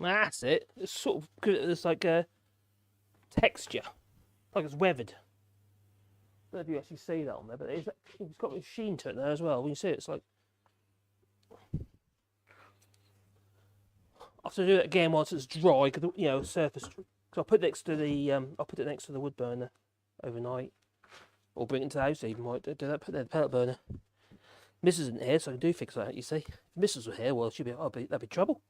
That's it. It's sort of good. It's like a texture, like it's weathered. I don't know if you actually see that on there, but it's got a sheen to it there as well. When you see it, it's like. I have to do it again once it's dry, because surface. Because I'll put it next to the wood burner overnight, or bring it into the house even. Might do that. Put it in the pellet burner. Mrs. isn't here, so I can do fix that. You see, if Mrs. were here, well, that'd be trouble.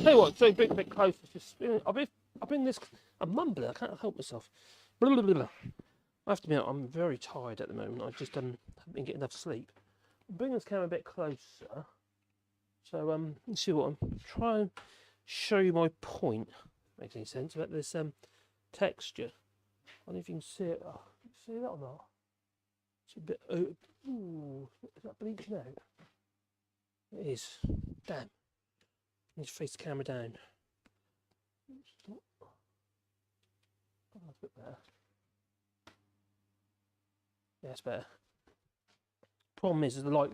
Tell you what, so bring it a bit closer. I've been this. I'm mumbling. I can't help myself. Blah, blah, blah, blah. I have to admit, I'm very tired at the moment. I just haven't been getting enough sleep. I'm bringing this camera a bit closer. So let's see what I'm trying to show you my point. Makes any sense about this texture? I don't know if you can see it. Oh, can you see that or not? It's a bit. Ooh, is that bleaching out? It is. Damn. I need to face the camera down. Oh, that's a bit better. Yeah, it's better. Problem is the light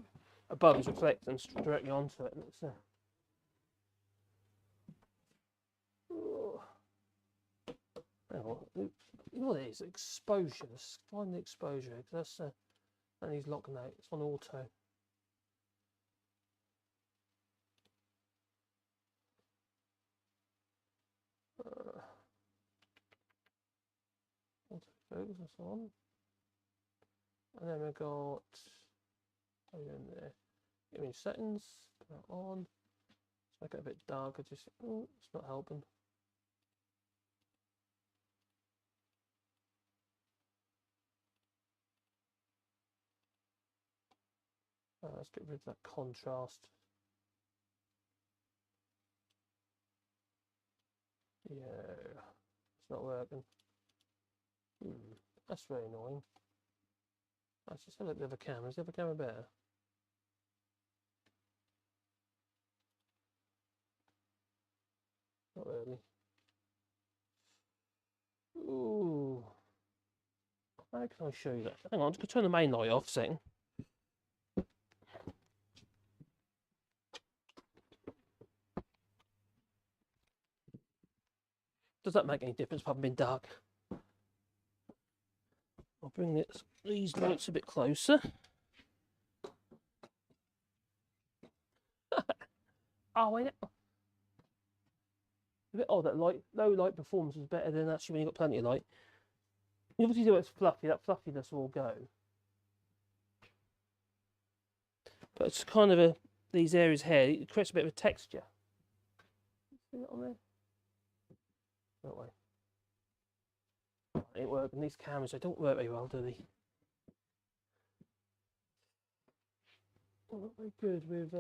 above is reflecting directly onto it. And it's, you know what it is? Exposure. Let's find the exposure, because that's that needs locking out. It's on auto. Focus, that's on. And then we've got in there. Give me settings, put that on. Let's make it a bit darker, just it's not helping. Let's get rid of that contrast. Yeah, it's not working. That's very annoying. Let's just have a look at the other camera. Is the other camera better? Not really. Ooh. How can I show you that? Hang on, I'm just going to turn the main light off a second. Does that make any difference if I've been dark? I'll bring these lights a bit closer. Oh, wait. A bit odd that low light performance is better than actually when you've got plenty of light. You obviously do it's fluffy, that fluffiness will go. But it's kind of these areas here, it creates a bit of a texture. See that on there? That way. It works, and these cameras, they don't work very well, do they? Well, not very good with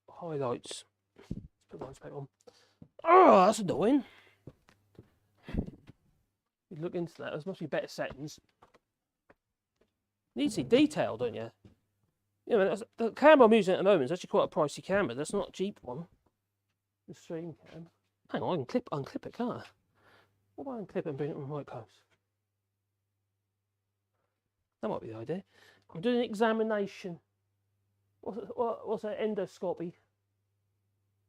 highlights. Let's put the lights back on. Oh, that's annoying. You look into that, there must be better settings. You need to see detail, don't you? You know, the camera I'm using at the moment is actually quite a pricey camera. That's not a cheap one. The stream cam. Hang on, I can unclip it, can't I? What about I unclip it and bring it right close? That might be the idea. I'm doing an examination. What's that endoscopy?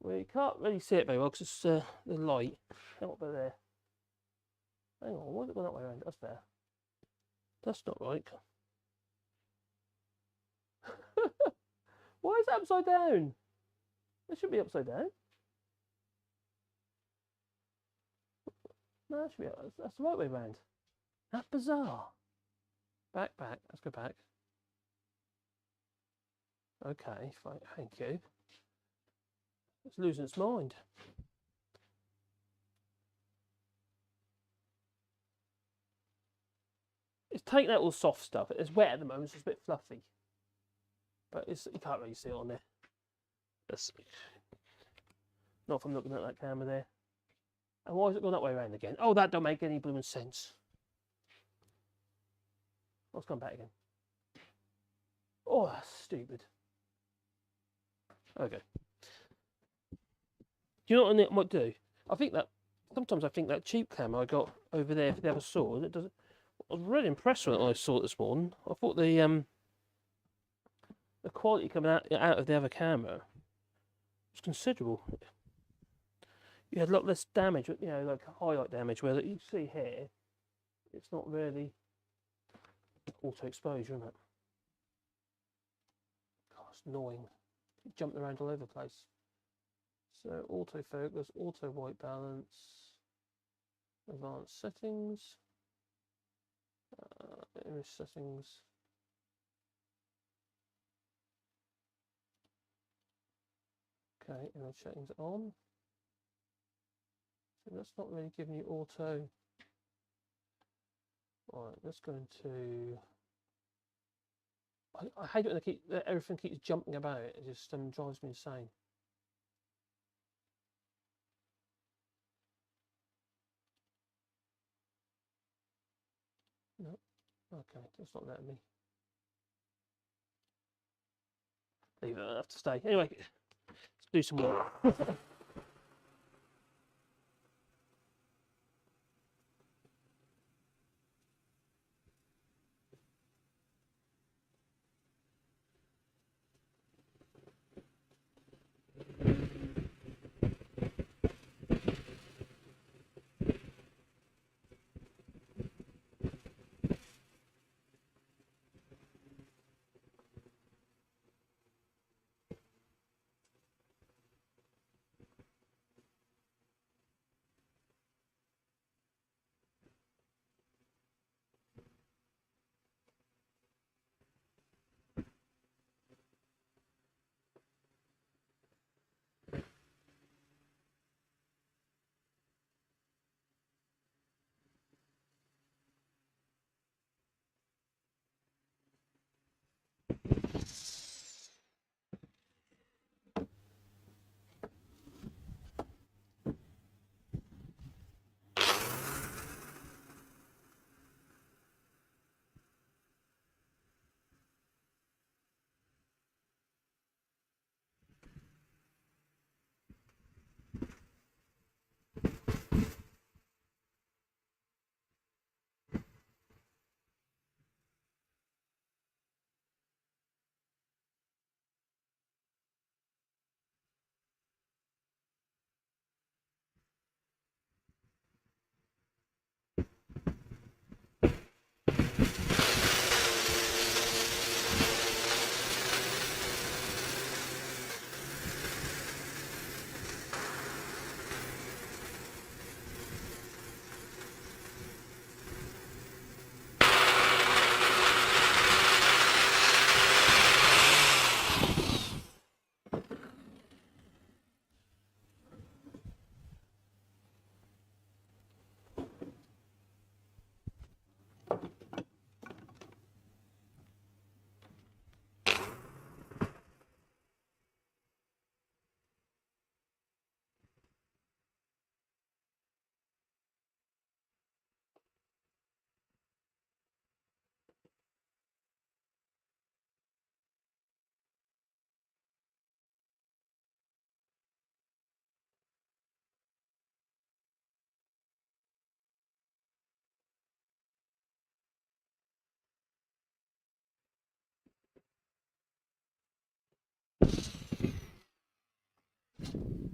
Well, you can't really see it very well because it's the light. Not over there. Hang on, why is it going that way around? That's there. That's not right. Why is it upside down? It should be upside down. No, that should be. That's the right way round. That's bizarre. Back. Let's go back. Okay, fine. Thank you. It's losing its mind. It's taking out all the soft stuff. It's wet at the moment, so it's a bit fluffy. But you can't really see it on there. Not if I'm looking at that camera there. And why is it going that way around again? Oh, that don't make any blooming sense. Let's come back again. Oh, that's stupid. Okay. Do you know what I might do? Sometimes I think that cheap camera I got over there for the other sword, it doesn't. I was really impressed when I saw it this morning. I thought the quality coming out of the other camera was considerable. You had a lot less damage, you know, like highlight damage, where you see here, it's not really auto exposure, isn't it? God, it's annoying. It jumped around all over the place. So autofocus, auto white balance, advanced settings, image settings. Okay, image settings on. So that's not really giving you auto. Alright, let's go into. I hate it when everything keeps jumping about. It just drives me insane. No, okay, that's not letting me. Leave it. I have to stay. Anyway, let's do some more.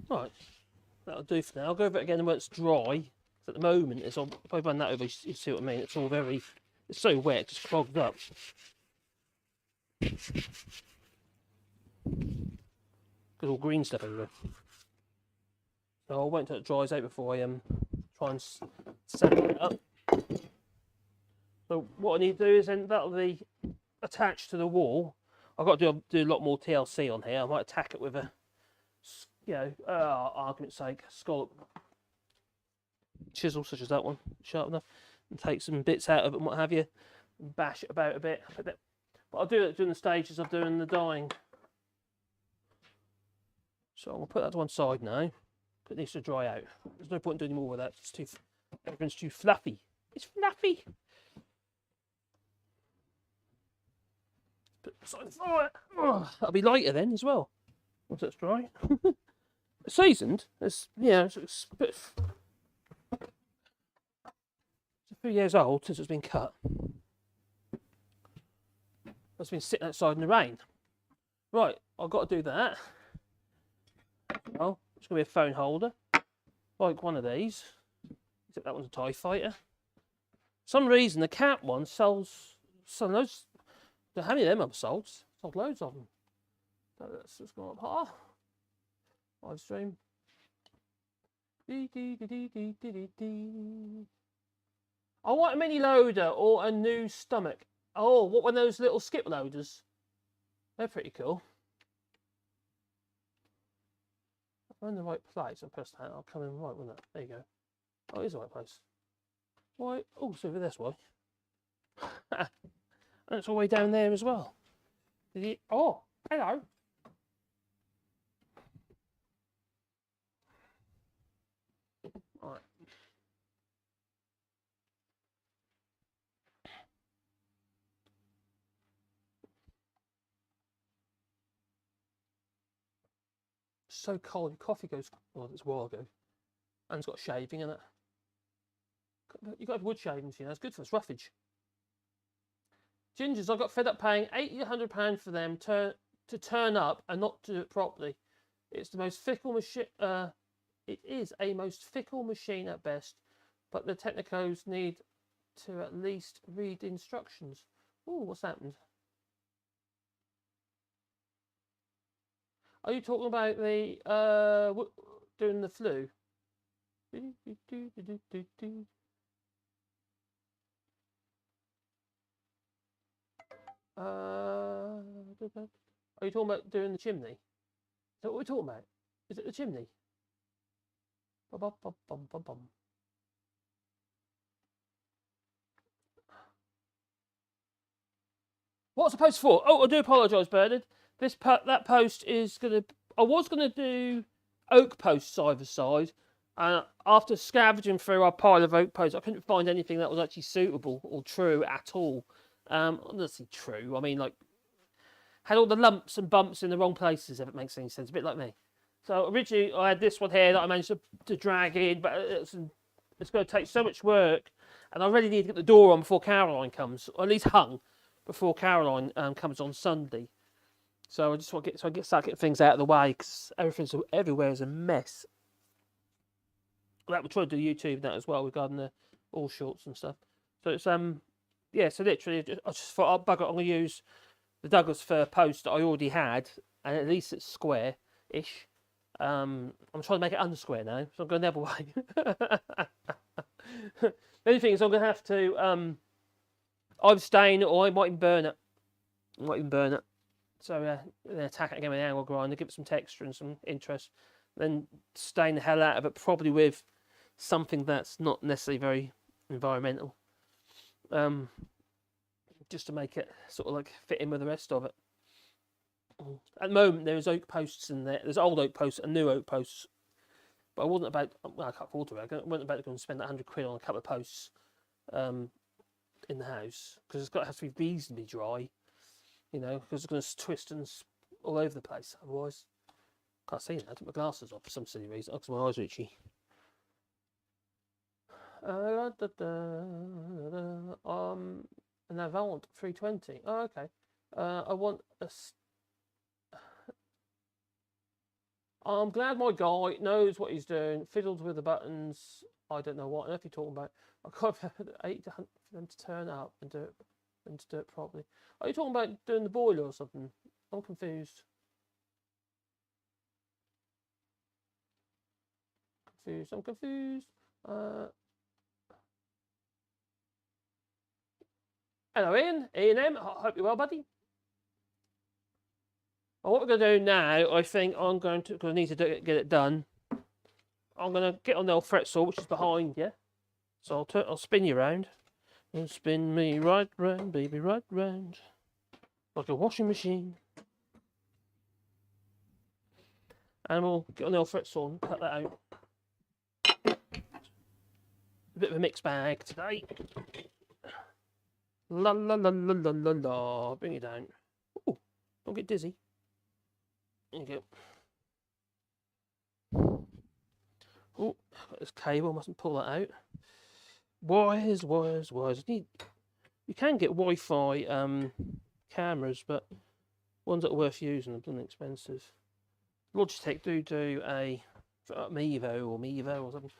Right, that'll do for now. I'll go over it again when it's dry. So at the moment, it's all, if I run that over, you see what I mean? It's all very, it's so wet, just clogged up. Got all green stuff everywhere. So I'll wait until it dries out before I try and sand it up. So what I need to do is then that'll be attached to the wall. I've got to do a lot more TLC on here. I might attack it with a, you know, argument's sake, scallop chisel such as that one, sharp enough, and take some bits out of it and what have you, and bash it about a bit. But I'll do it during the stages of doing the dyeing. So I'm gonna put that to one side now. It needs to dry out. There's no point in doing more with that. It's too, everything's too fluffy. It's fluffy. Put it aside for it. Oh, that'll be lighter then as well once it's dry. It's seasoned. It's, yeah, it's a bit. It's a few years old since it's been cut. It's been sitting outside in the rain. Right, I've got to do that. Well, it's going to be a phone holder, like one of these. Except that one's a TIE fighter. For some reason, the cat one sells some loads. How many of them I've sold? Sold loads of them. So let's just go up higher. Live stream. I want a mini loader or a new stomach. Oh, what were those little skip loaders? They're pretty cool. If I'm in the right place, I'll press that. I'll come in right, won't it? There you go. Oh, it is the right place. Why? Oh, so over this way. And it's all the way down there as well. Did he? Oh, hello. Right. So cold, your coffee goes, well, it's a while ago. And it's got shaving in it. You've got to have wood shavings, you know, it's good for us, roughage. Gingers, I got fed up paying £80, £100 for them to turn up and not do it properly. It's the most fickle machine. It is a most fickle machine at best, but the technicos need to at least read instructions. Oh, what's happened? Are you talking about the doing the flu? Are you talking about doing the chimney? Is that what we're talking about? Is it the chimney? Bum, bum, bum, bum, bum, bum. What's the post for? Oh, I do apologise, Bernard. That post is gonna. I was gonna do oak posts either side, and after scavenging through our pile of oak posts, I couldn't find anything that was actually suitable or true at all. Honestly, true. I mean, like, had all the lumps and bumps in the wrong places. If it makes any sense, a bit like me. So originally, I had this one here that I managed to drag in, but it's going to take so much work, and I really need to get the door on before Caroline comes, or at least hung before Caroline comes on Sunday. So I just want to start getting things out of the way because everywhere is a mess. That we'll try to do YouTube now as well regarding the all shorts and stuff. So it's yeah. So literally, I just thought, oh, bugger it, I'm going to use the Douglas fir post that I already had, and at least it's square-ish. I'm trying to make it unsquare now, so I'm going the other way. The only thing is I'm going to have to either stain it or I might even burn it. So then attack it again with an angle grinder, give it some texture and some interest. Then stain the hell out of it, probably with something that's not necessarily very environmental. Just to make it sort of like fit in with the rest of it. At the moment, there's oak posts in there. There's old oak posts and new oak posts. But I wasn't about, well, I can't afford to. I wasn't about to go and spend £100 on a couple of posts in the house. Because it's got to have to be reasonably dry. You know, because it's going to twist and all over the place. Otherwise, can't see that. I took my glasses off for some silly reason. Because my eyes are itchy. An Avant 320. Oh, okay. I want a. I'm glad my guy knows what he's doing, fiddles with the buttons. I don't know what on earth you're talking about. I can't hate for them to turn up and do it properly. Are you talking about doing the boiler or something? I'm confused. I'm confused. Hello, Ian. Ian M. Hope you're well, buddy. Well, what we're going to do now, I think I'm going to, because I need to get it done. I'm going to get on the old fret saw, which is behind you. So I'll spin you round. And spin me right round, baby, right round. Like a washing machine. And we'll get on the old fret saw and cut that out. A bit of a mixed bag today. La la la la la la la. Bring it down. Ooh, don't get dizzy. There you go. Oh, got this cable. Mustn't pull that out. Wires. You can get Wi-Fi cameras, but ones that are worth using are bloody expensive. Logitech do a Mevo or something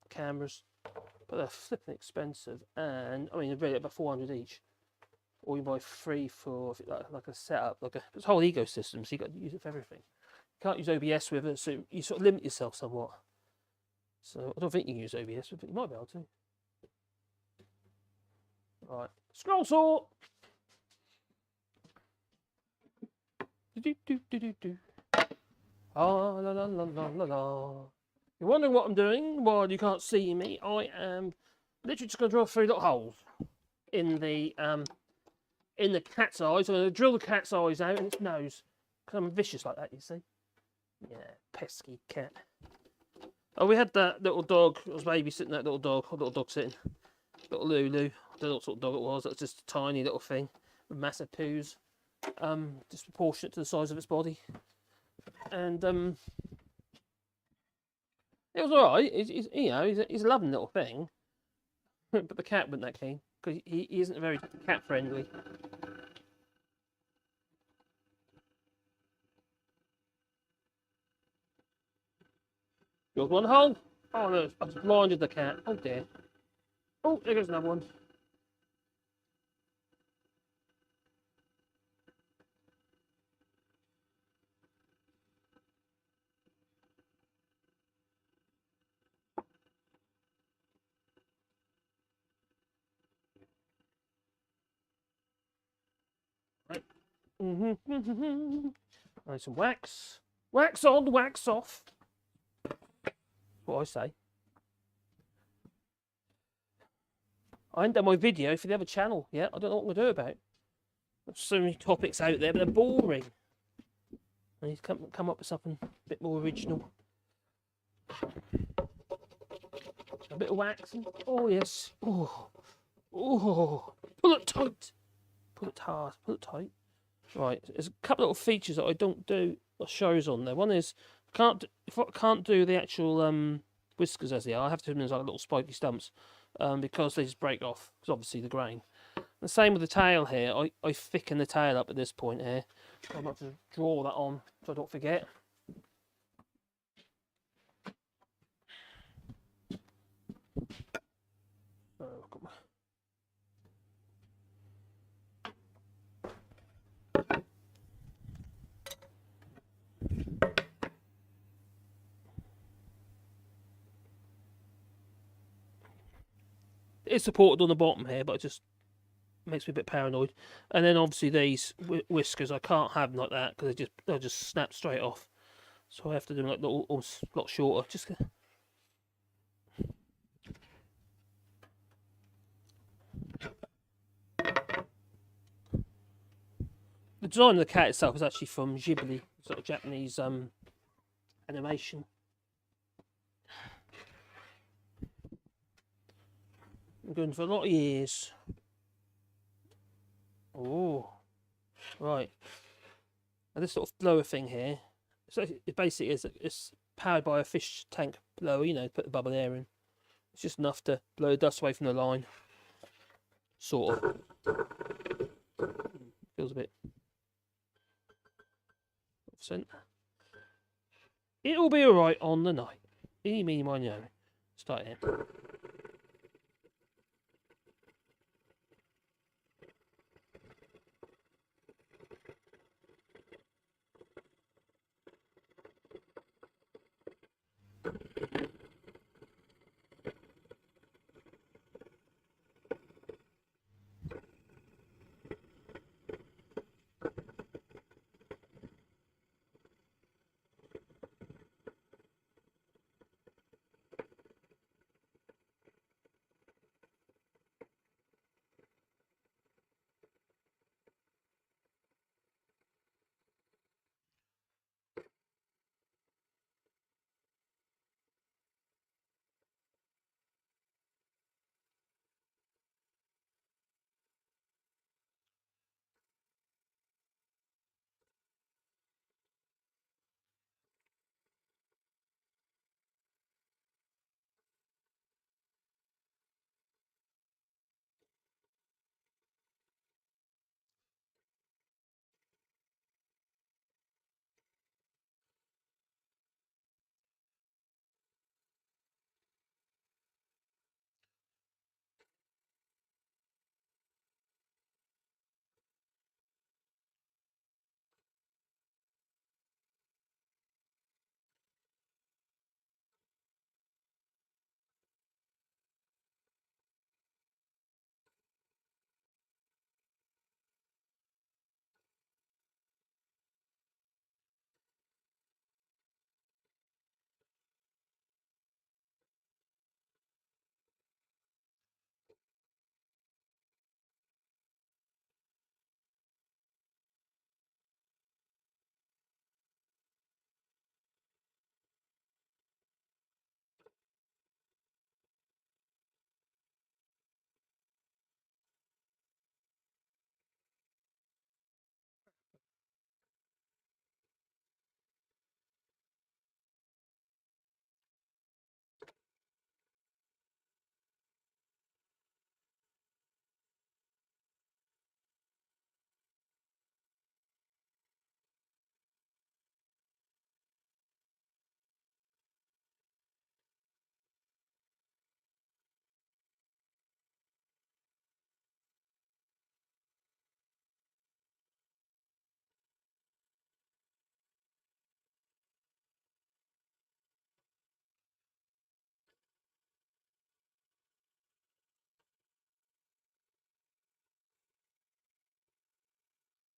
cameras, but they're flipping expensive, and I mean they're really about 400 each. Or you buy 3 for like a setup, it's a whole ecosystem, so you got to use it for everything. You can't use OBS with it, so you sort of limit yourself somewhat. So I don't think you can use OBS with it. You might be able to. Right, scroll saw. Ah la la la la la la. You're wondering what I'm doing while you can't see me. I am literally just going to drill 3 little holes in the cat's eyes. I'm going to drill the cat's eyes out and its nose, because I'm vicious like that, you see. Yeah, pesky cat. Oh, we had that little dog. I was babysitting that little dog sitting. Little Lulu. I don't know what sort of dog it was. It was just a tiny little thing with massive poos. Disproportionate to the size of its body. And it was alright. He's a loving little thing. But the cat wasn't that keen, because he isn't very cat friendly. Got one hole. Oh no, I just blinded the cat. Oh dear. Oh, there goes another one. Right. Nice some wax. Wax on, wax off. That's what I say. I haven't done my video for the other channel yet. I don't know what I'm going to do about it. There's so many topics out there, but they're boring. I need to come up with something a bit more original. A bit of wax. Oh, yes. Oh. Oh. Pull it tight. Pull it hard. Pull it tight. Right. There's a couple of little features that I don't do shows on there. One is, if I can't do the actual whiskers as they are, I have to do them as like little spiky stumps. Because they just break off, because obviously the grain. The same with the tail here. I thicken the tail up at this point here. I'm about to draw that on so I don't forget. It's supported on the bottom here, but it just makes me a bit paranoid. And then obviously these whiskers, I can't have them like that because they'll just snap straight off. So I have to do them like a lot shorter. Just the design of the cat itself is actually from Ghibli, sort of Japanese animation. I'm going for a lot of years. Oh, right. And this sort of blower thing here, so it basically it's powered by a fish tank blower. You know, put the bubble air in. It's just enough to blow the dust away from the line. Sort of. Feels a bit. It'll be alright on the night. Eeny, meeny, miny, moe. Start it.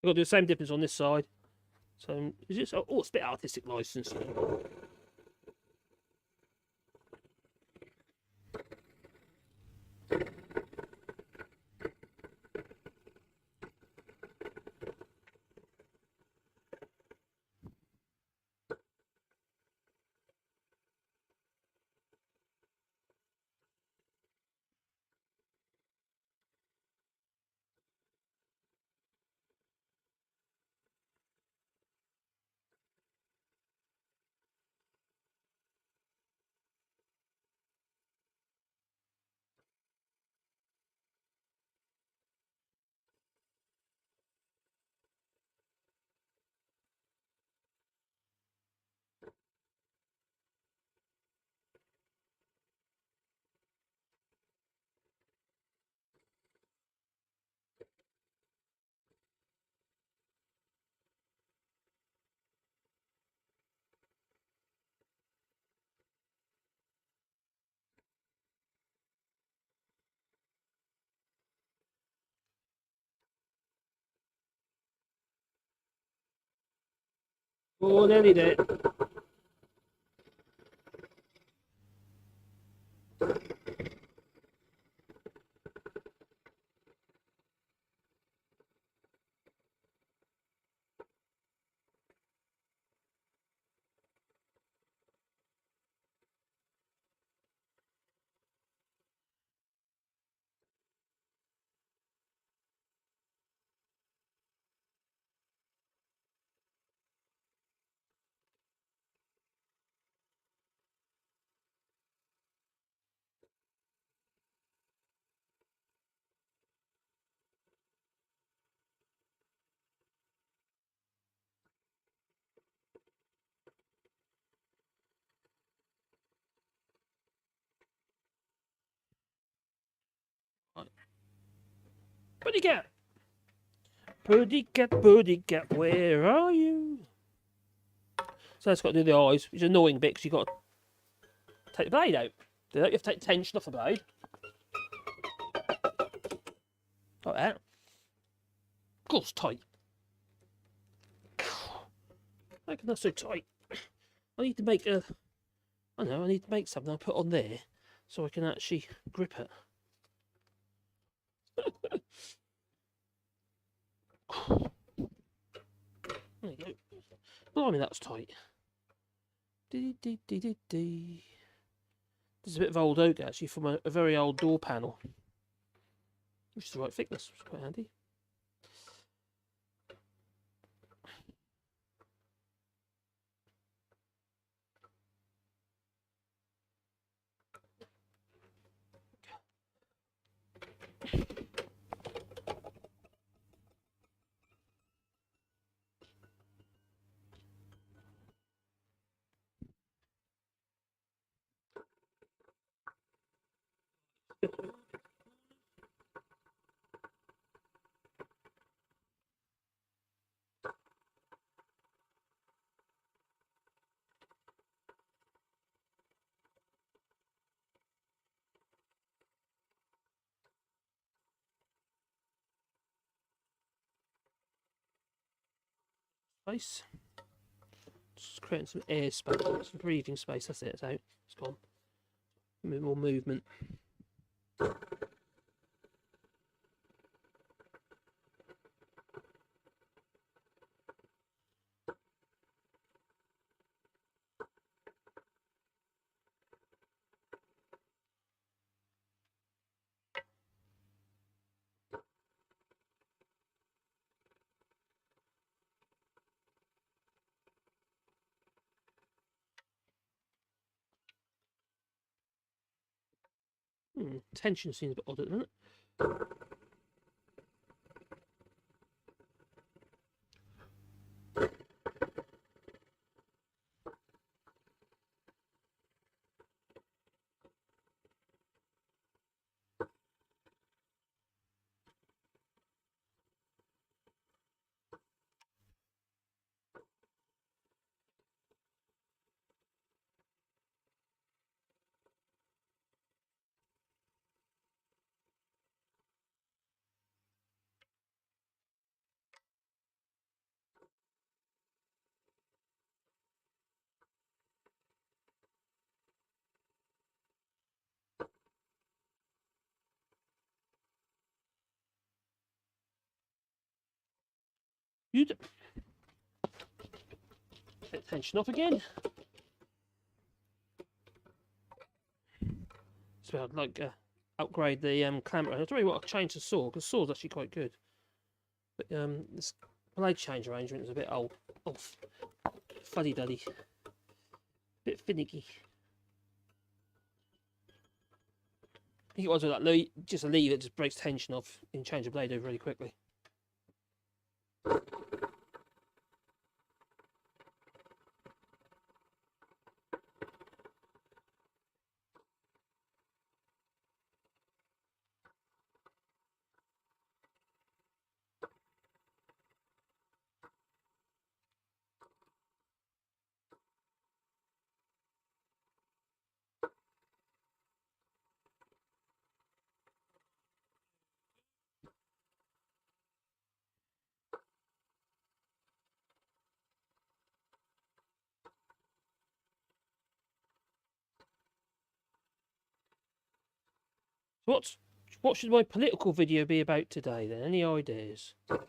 I've got to do the same difference on this side. So, is it? Oh, it's a bit artistic license. Oh, nearly there. Puddy cat, where are you? So that's got to do the eyes, which is annoying bit because you've got to take the blade out. You have to take tension off the blade. Like that. Of course, tight. How can that so tight? I need to make a... I know, I need to make something I put on there so I can actually grip it. There you go. Blimey, that's tight. This is a bit of old oak actually from a very old door panel. Which is the right thickness, which is quite handy. Space. Just creating some air space, some breathing space. That's it. It's out. It's gone. More movement. Tension seems a bit odd at the minute. You'd take tension off again. So I'd like upgrade the clamp. I'll tell you what, I'll change the saw because the saw's actually quite good. But this blade change arrangement is a bit old, fuddy duddy, bit finicky. I think it was with that just a lever, it just breaks tension off and change the blade over really quickly. So what should my political video be about today then? Any ideas? I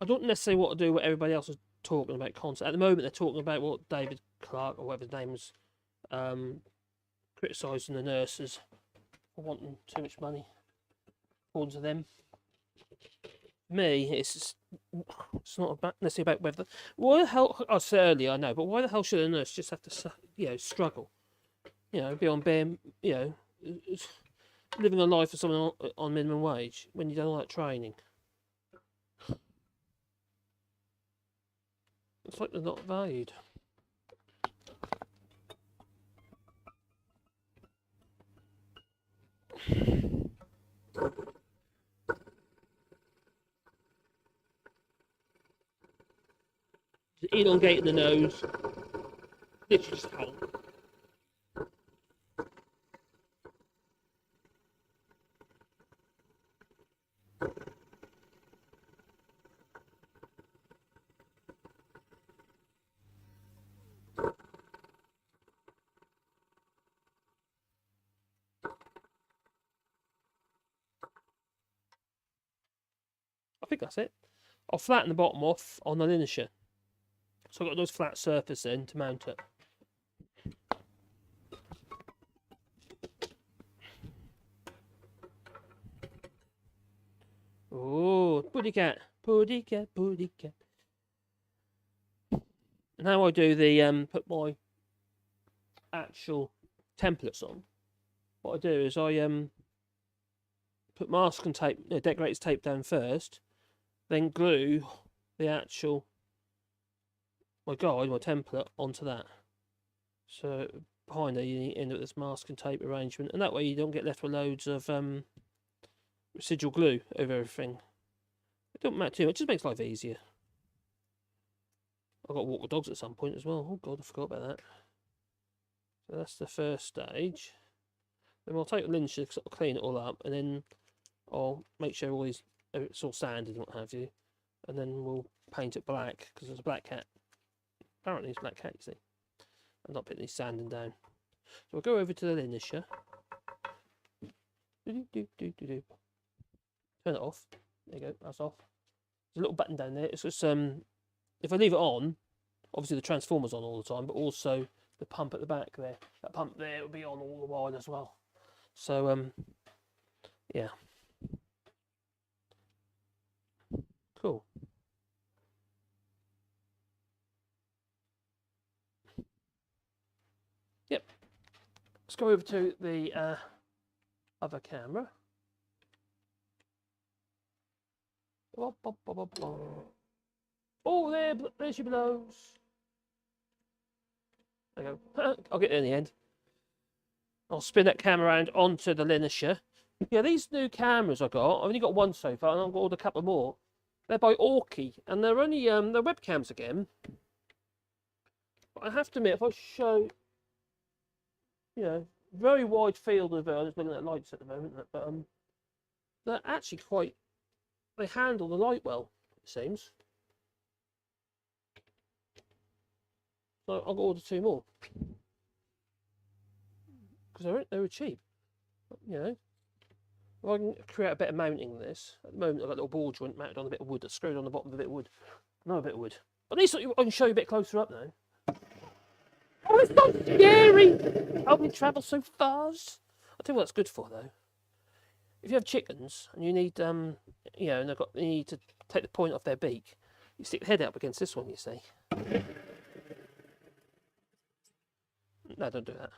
don't necessarily want to do what everybody else is talking about content. At the moment they're talking about what David Clark or whatever his name is criticising the nurses for wanting too much money according to them. Me, it's not about necessarily about whether. Why the hell? I said earlier, I know, but why the hell should a nurse just have to, struggle? Be on bare, living a life for someone on minimum wage when you don't like training. It's like they're not valued. Just elongating the nose. Literally just hold. I think that's it. I'll flatten the bottom off on the linisher. So I've got a nice flat surface then to mount it. Oh, puddy cat, puddy cat, puddy cat. Now I do the put my actual templates on. What I do is I put masking tape, decorator's tape down first, then glue the actual my guide, my template onto that. So behind there you end up with this masking tape arrangement, and that way you don't get left with loads of residual glue over everything. It don't matter too much, it just makes life easier. I've got to walk the dogs at some point as well. Oh god, I forgot about that. So that's the first stage. Then I'll take the lint, sort of clean it all up, and then I'll make sure all these it's all sanded and what have you, and then we'll paint it black because there's a black cat. Apparently it's a black cat, you see. I'm not putting these sanding down. So we'll go over to the linisher. Turn it off. There you go, that's off. There's a little button down there. It's just if I leave it on, obviously the transformer's on all the time, but also the pump at the back there. That pump there will be on all the while as well. So yeah. Cool. Yep. Let's go over to the other camera. Oh, there she blows. There you go. I'll get there in the end. I'll spin that camera around onto the linisher. Yeah, these new cameras I got, I've only got one so far, and I've ordered a couple more. They're by Orky, and they're only they're webcams again. But I have to admit, if I show, you know, very wide field of I'm just looking at lights at the moment, but they're actually quite. They handle the light well, it seems. So I'll order 2 more because they were cheap. You know, if I can create a bit of mounting than this. At the moment, I've got a little ball joint mounted on a bit of wood that's screwed on the bottom of a bit of wood. Another bit of wood. But at least I can show you a bit closer up now. Oh, it's not scary! How we travel so fast. I'll tell you what it's good for though. If you have chickens and you need, you know, and you need to take the point off their beak, you stick the head up against this one, you see. No, don't do that.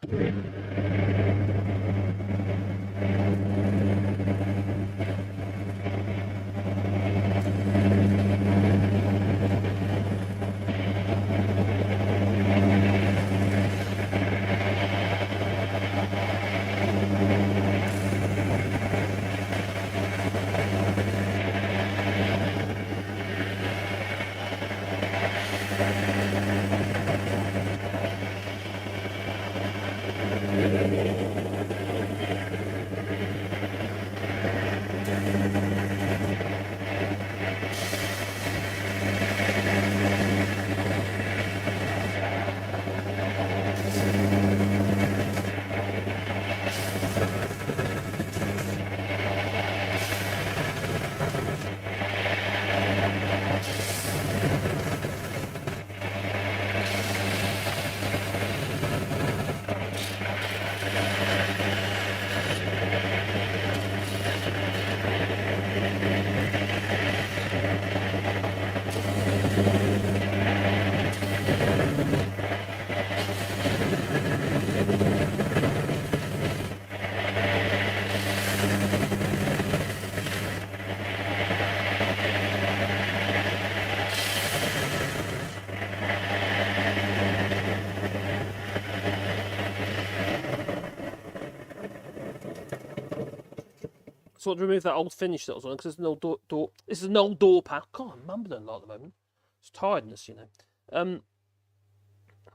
So I want to remove that old finish that was on because there's an old door. This is an old door panel. God, I'm mumbling a lot at the moment. It's tiredness, you know. I'm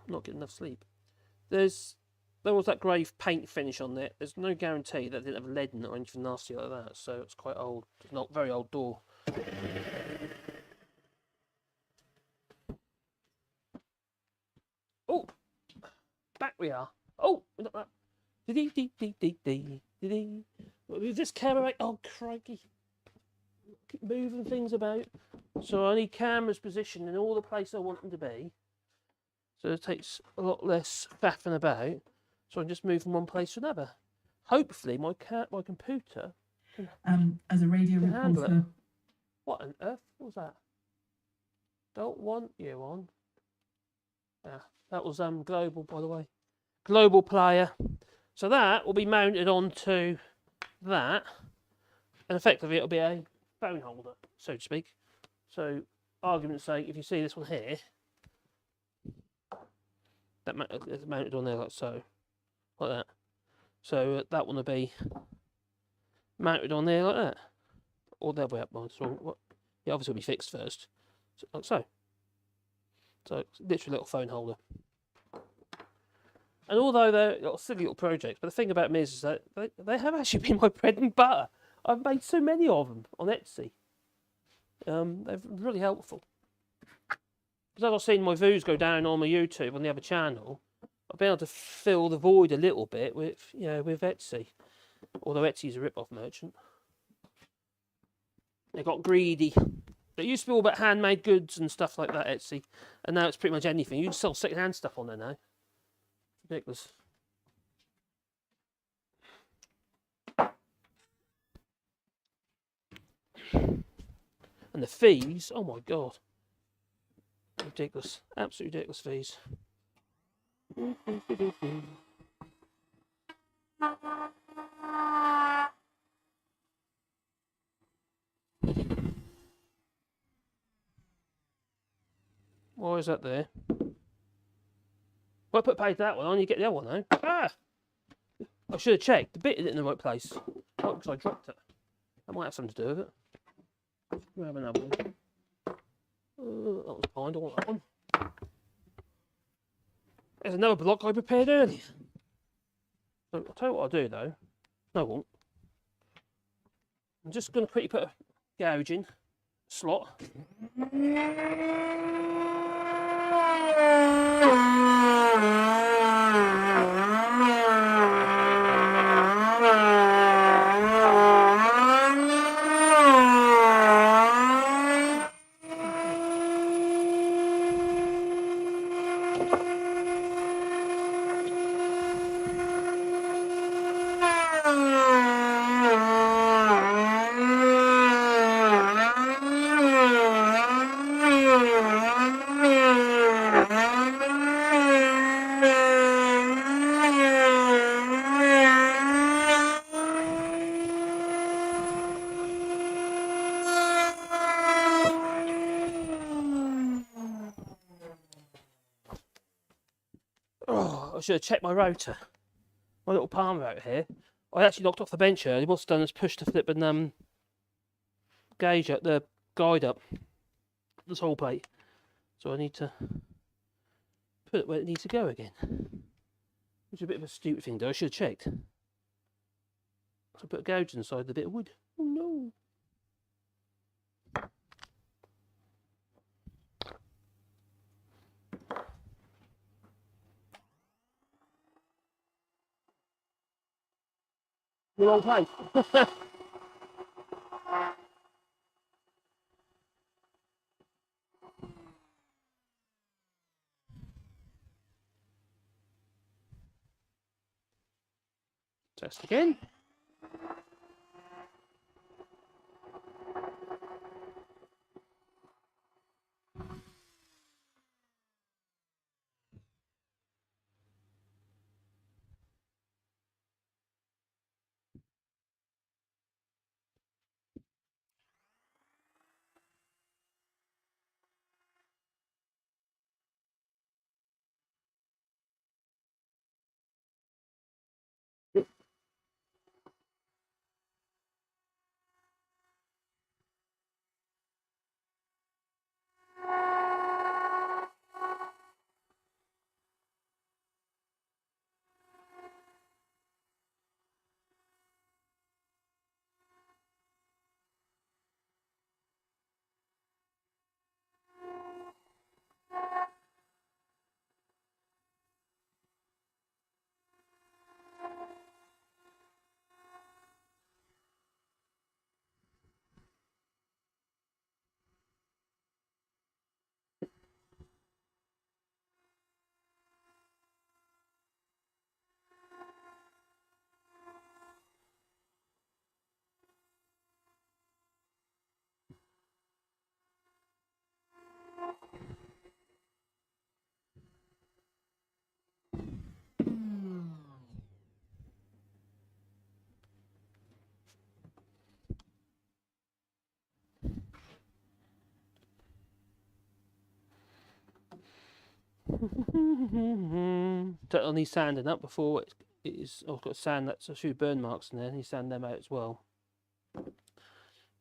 not getting enough sleep. There was that grey paint finish on there. There's no guarantee that it didn't have lead in it or anything nasty like that. So it's quite old. It's not very old door. Oh, back we are. Oh, look at that. Move this camera. Oh, crikey. Keep moving things about. So I need cameras positioned in all the places I want them to be. So it takes a lot less faffing about. So I can just move from one place to another. Hopefully my computer as a radio reporter. What on earth was that? Don't want you on. Yeah, that was global, by the way. Global player. So that will be mounted onto that, and effectively it'll be a phone holder, so to speak. So, argument's sake, if you see this one here, that it's mounted on there like so, like that. So that one will be mounted on there like that, or the other way up. So what? Yeah, obviously will be fixed first, so, like so. So it's literally a little phone holder. And although they're silly little projects, but the thing about them is that they have actually been my bread and butter. I've made so many of them on Etsy. They're really helpful. Because as I've seen my views go down on my YouTube on the other channel, I've been able to fill the void a little bit with, with Etsy. Although Etsy's a rip-off merchant. They got greedy. It used to be all about handmade goods and stuff like that, Etsy. And now it's pretty much anything. You can sell second-hand stuff on there now. Ridiculous. And the fees, oh my god. Ridiculous. Absolutely ridiculous fees. Why is that there? Well, I put paid that one on, you get the other one now. Ah! I should have checked. The bit is in the right place. Oh, because I dropped it. That might have something to do with it. Grab another one. That was fine, don't want that one. There's another block I prepared earlier. So I'll tell you what I'll do though. No, I won't. I'm just going to quickly put a gouge in. Slot. Oh, I should have checked my rotor. My little palm rotor here. I actually knocked off the bench earlier. What's done is pushed the flipping gauge up, the guide up, the sole plate. So I need to put it where it needs to go again. Which is a bit of a stupid thing though. I should have checked. So I put a gouge inside the bit of wood. Oh no. The wrong place. Test again. I need sanding up before it is. I've got sand, that's a few burn marks in there. I need to sand them out as well.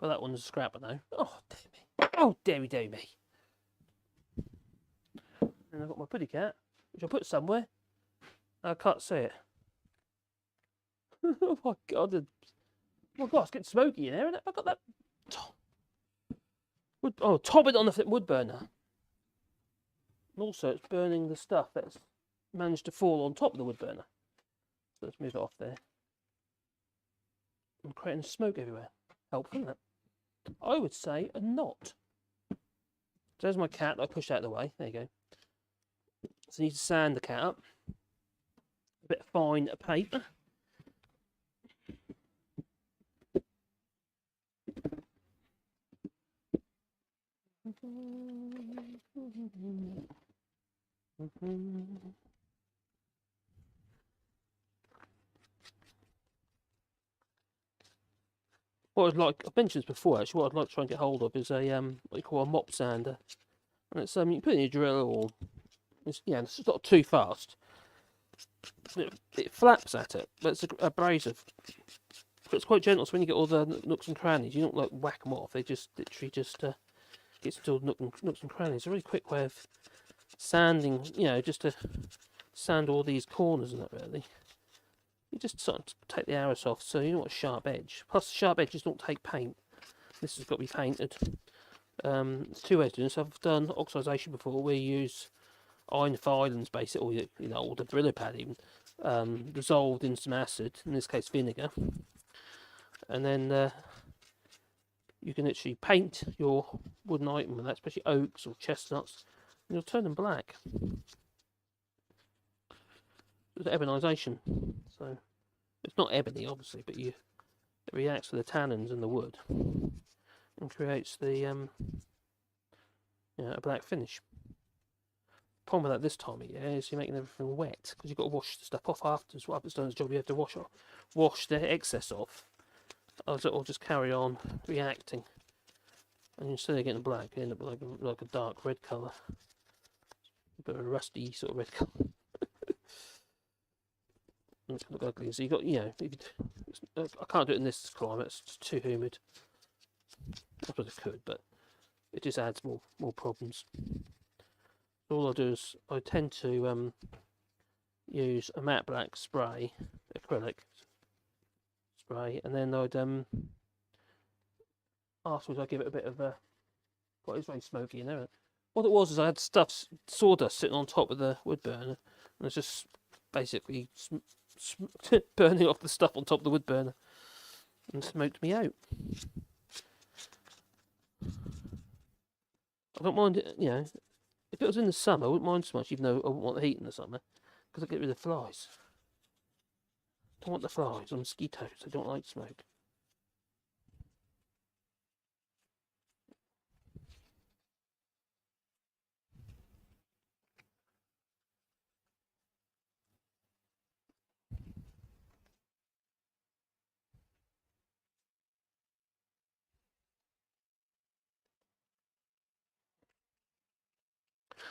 But that one's a scrapper now. Oh, dear me. Oh, dearie me. And I've got my putty cat, which I put somewhere. I can't see it. Oh my god. Oh my god, it's getting smoky in there, isn't it? I've got that. Top it on the wood burner. And also, it's burning the stuff that's managed to fall on top of the wood burner. So let's move it off there. I'm creating smoke everywhere. Helpful, isn't it? I would say a knot. So there's my cat that I pushed out of the way. There you go. So you need to sand the cat up. A bit of fine paper. What I'd like, I've mentioned this before actually, what I'd like to try and get hold of is a what you call a mop sander. And it's you put it in your drill, or it's not too fast. It flaps at it, but it's abrasive. But it's quite gentle, so when you get all the nooks and crannies, you don't like whack them off. They just literally just gets into all the nooks and crannies. It's a really quick way of sanding, just to sand all these corners and that really. You just sort of take the arrows off, so you don't want a sharp edge. Plus, sharp edges don't take paint. This has got to be painted. There's two ways to do this. I've done oxidisation before. We use iron filings, basically, or the Brillo pad even, dissolved in some acid, in this case vinegar, and then you can actually paint your wooden item with that, especially oaks or chestnuts, and you'll turn them black. It's ebonisation. So it's not ebony, obviously, but it reacts with the tannins in the wood and creates the a black finish. Problem with that this time of year is you're making everything wet because you've got to wash the stuff off afterwards. What it's done its job, you have to wash the excess off, or it'll just carry on reacting, and instead of getting black, you end up like a dark red colour, a bit of a rusty sort of red colour. It's going to look ugly. So you got, I can't do it in this climate. It's just too humid. I suppose I could, but it just adds more problems. All I do is I tend to use a matte black spray, acrylic spray, and then I'd afterwards I give it a bit of a. Well, it's very smoky in there. What it was is I had sawdust sitting on top of the wood burner, and it's just basically burning off the stuff on top of the wood burner, and smoked me out. I don't mind it, if it was in the summer, I wouldn't mind so much, even though I wouldn't want the heat in the summer, because I get rid of the flies. I don't want the flies or mosquitoes. I don't like smoke.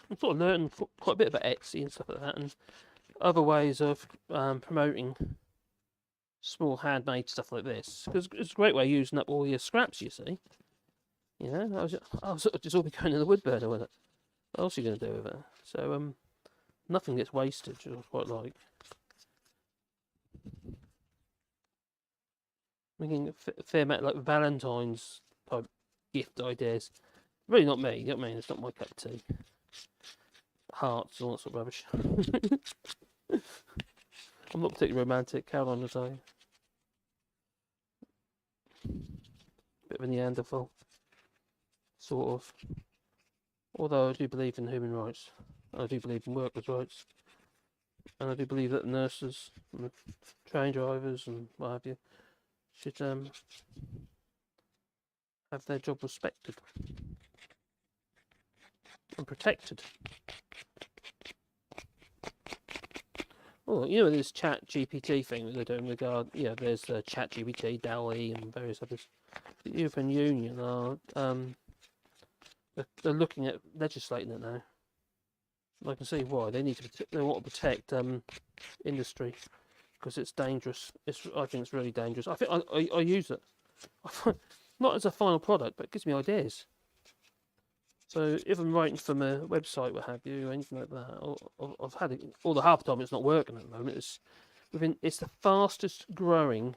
I'm sort of learning quite a bit about Etsy and stuff like that, and other ways of promoting small handmade stuff like this, because it's a great way of using up all your scraps. You see, I was just all be going in the wood burner with it. What else are you going to do with it? So nothing gets wasted, which I quite like. Making a fair amount like Valentine's type gift ideas. Really not me, you know what I mean? It's not my cup of tea. Hearts and all that sort of rubbish. I'm not particularly romantic, Caroline will tell you. Bit of a Neanderthal. Sort of. Although I do believe in human rights. I do believe in workers' rights. And I do believe that nurses and train drivers and what have you should have their job respected and protected. Oh, this Chat GPT thing that they're doing regard, there's Chat GPT, DALL-E, and various others. The European Union are they're looking at legislating it now. I can see why they need to. They want to protect industry because it's dangerous. I think it's really dangerous. I think I use it. Not as a final product, but it gives me ideas. So if I'm writing from a website, what have you, or anything like that, or I've had it, all the half the time it's not working at the moment. It's the fastest growing,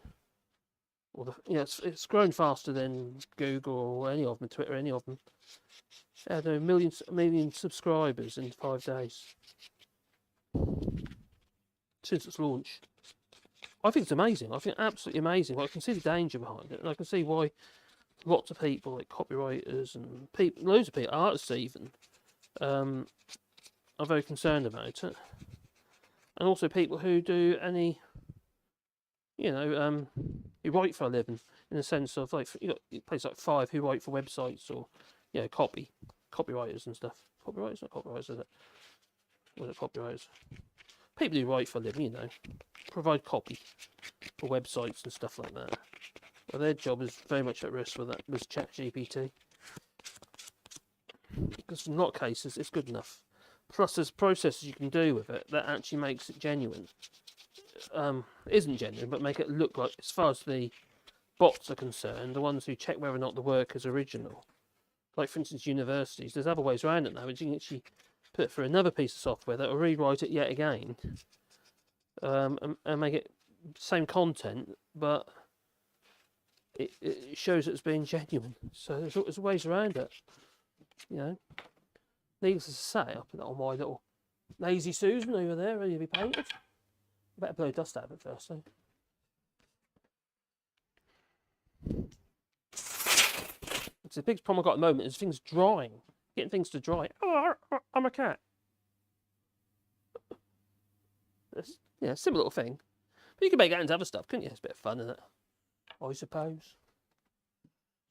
or it's grown faster than Google or any of them, Twitter, any of them. Yeah, there are million subscribers in 5 days since its launch. I think it's amazing. I think absolutely amazing. I can see the danger behind it, and I can see why lots of people, like copywriters and loads of people, artists even, are very concerned about it. And also people who do any, who write for a living, in the sense of, like, you got places like Five who write for websites, or copywriters and stuff. Copywriters, not copywriters, is it? Was it copywriters? People who write for a living, provide copy for websites and stuff like that. Well, their job is very much at risk with ChatGPT. Because in a lot of cases, it's good enough. Plus, there's processes you can do with it that actually makes it genuine. Isn't genuine, but make it look like, as far as the bots are concerned, the ones who check whether or not the work is original. Like, for instance, universities, there's other ways around it now, which you can actually put it through another piece of software that will rewrite it yet again, and make it same content, but it shows it's being genuine. So there's ways around it, Needless to say, I put that on my little Lazy Susan over there, ready to be painted. I better blow dust out of it first, though. It's the biggest problem I've got at the moment is things drying. Getting things to dry. Oh, I'm a cat. Simple little thing. But you can make that into other stuff, couldn't you? It's a bit of fun, isn't it? I suppose.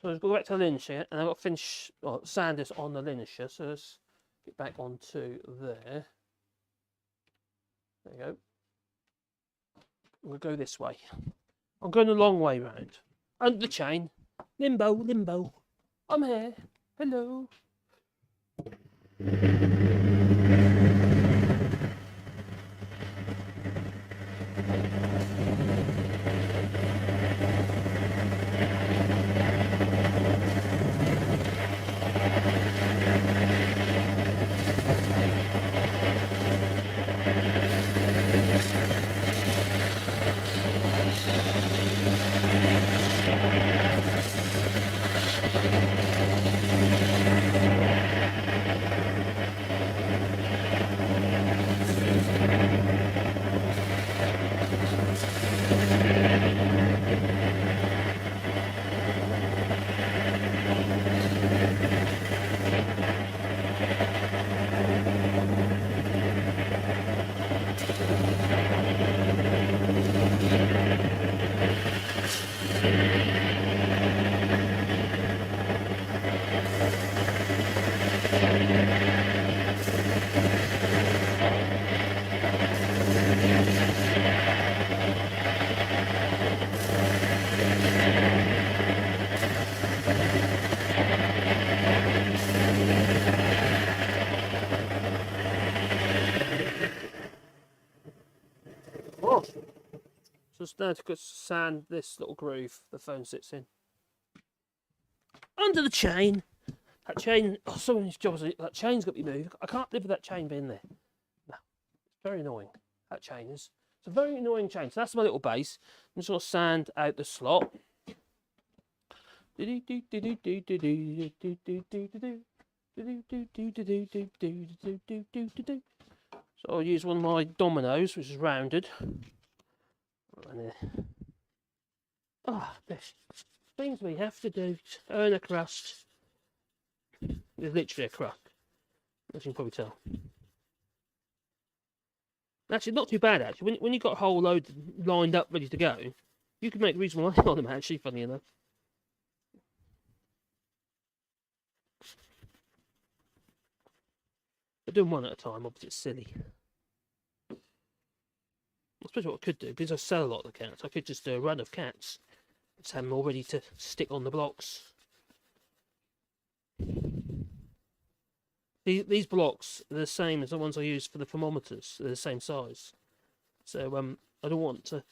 So let's go back to the linisher, and I've got to finish, sand this on the linisher. So let's get back onto there. There you go. We'll go this way. I'm going the long way round. Under the chain. Limbo, limbo. I'm here. Hello. Just now to sand this little groove the phone sits in. Under the chain. That chain, someone's job is that chain's got to be moved. I can't live with that chain being there. No, it's very annoying. That chain is. It's a very annoying chain. So that's my little base. I'm just going to sand out the slot. So I'll use one of my dominoes, which is rounded. There's things we have to do to earn a crust. There's literally a crust, as you can probably tell. Actually, not too bad, actually. When you've got a whole load lined up, ready to go, you can make reasonable money on them, actually, funny enough. But doing one at a time, obviously, it's silly. I suppose what I could do, because I sell a lot of the cats, I could just do a run of cats. Just have them all ready to stick on the blocks. These blocks are the same as the ones I use for the thermometers. They're the same size. So I don't want to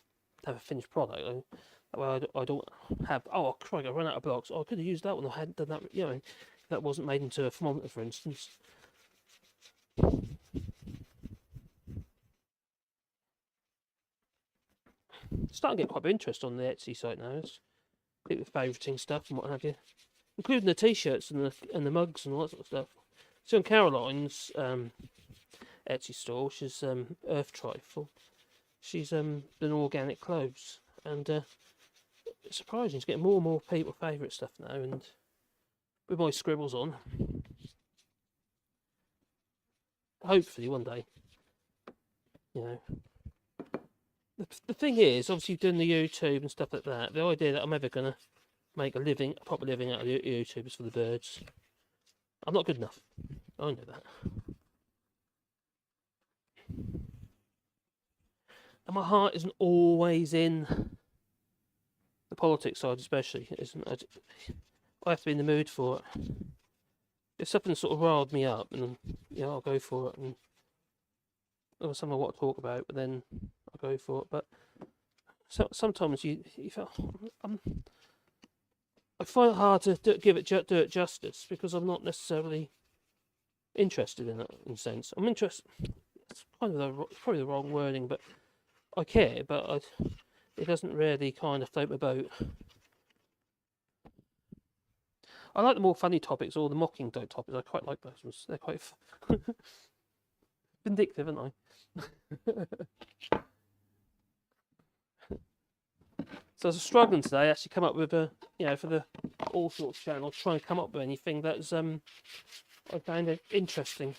have a finished product. That way I don't have. Oh, crikey, I run out of blocks. Oh, I could have used that one. I hadn't done that. You know, if that wasn't made into a thermometer, for instance. Starting to get quite a bit of interest on the Etsy site now. It's people favouriting stuff and what have you, including the t-shirts and the mugs and all that sort of stuff. So on Caroline's Etsy store, which is Earth Trifle, she's done organic clothes, and it's surprising. She's getting more and more people favourite stuff now, and with my scribbles on, hopefully one day, you know. The thing is, obviously doing the YouTube and stuff like that, the idea that I'm ever going to make a proper living out of YouTube is for the birds. I'm not good enough. I know that. And my heart isn't always in the politics side, especially. I have to be in the mood for it. If something sort of riled me up, and I'll go for it, and or something I want to talk about, but then I'll go for it. But sometimes you feel I find it hard to do it justice, because I'm not necessarily interested in it, in a sense. I'm interested. It's kind of probably the wrong wording, but I care, but it doesn't really kind of float my boat. I like the more funny topics, or the mocking topics. I quite like those ones. They're quite vindictive, aren't I? So I was struggling today, actually come up with for the all sorts channel, try and come up with anything that's I found interesting.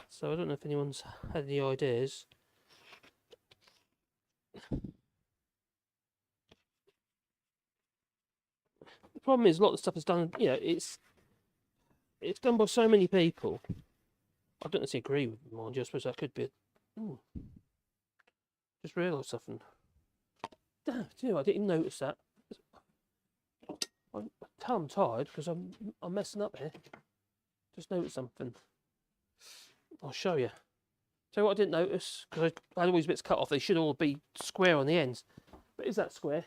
So I don't know if anyone's had any ideas. The problem is a lot of the stuff is done, it's done by so many people. I don't necessarily agree with them, mind you. I suppose that could be just realised something. Damn, I didn't even notice that. I'm tired because I'm messing up here. Just noticed something. I'll show you. Tell you what I didn't notice, because I had all these bits cut off. They should all be square on the ends. But is that square?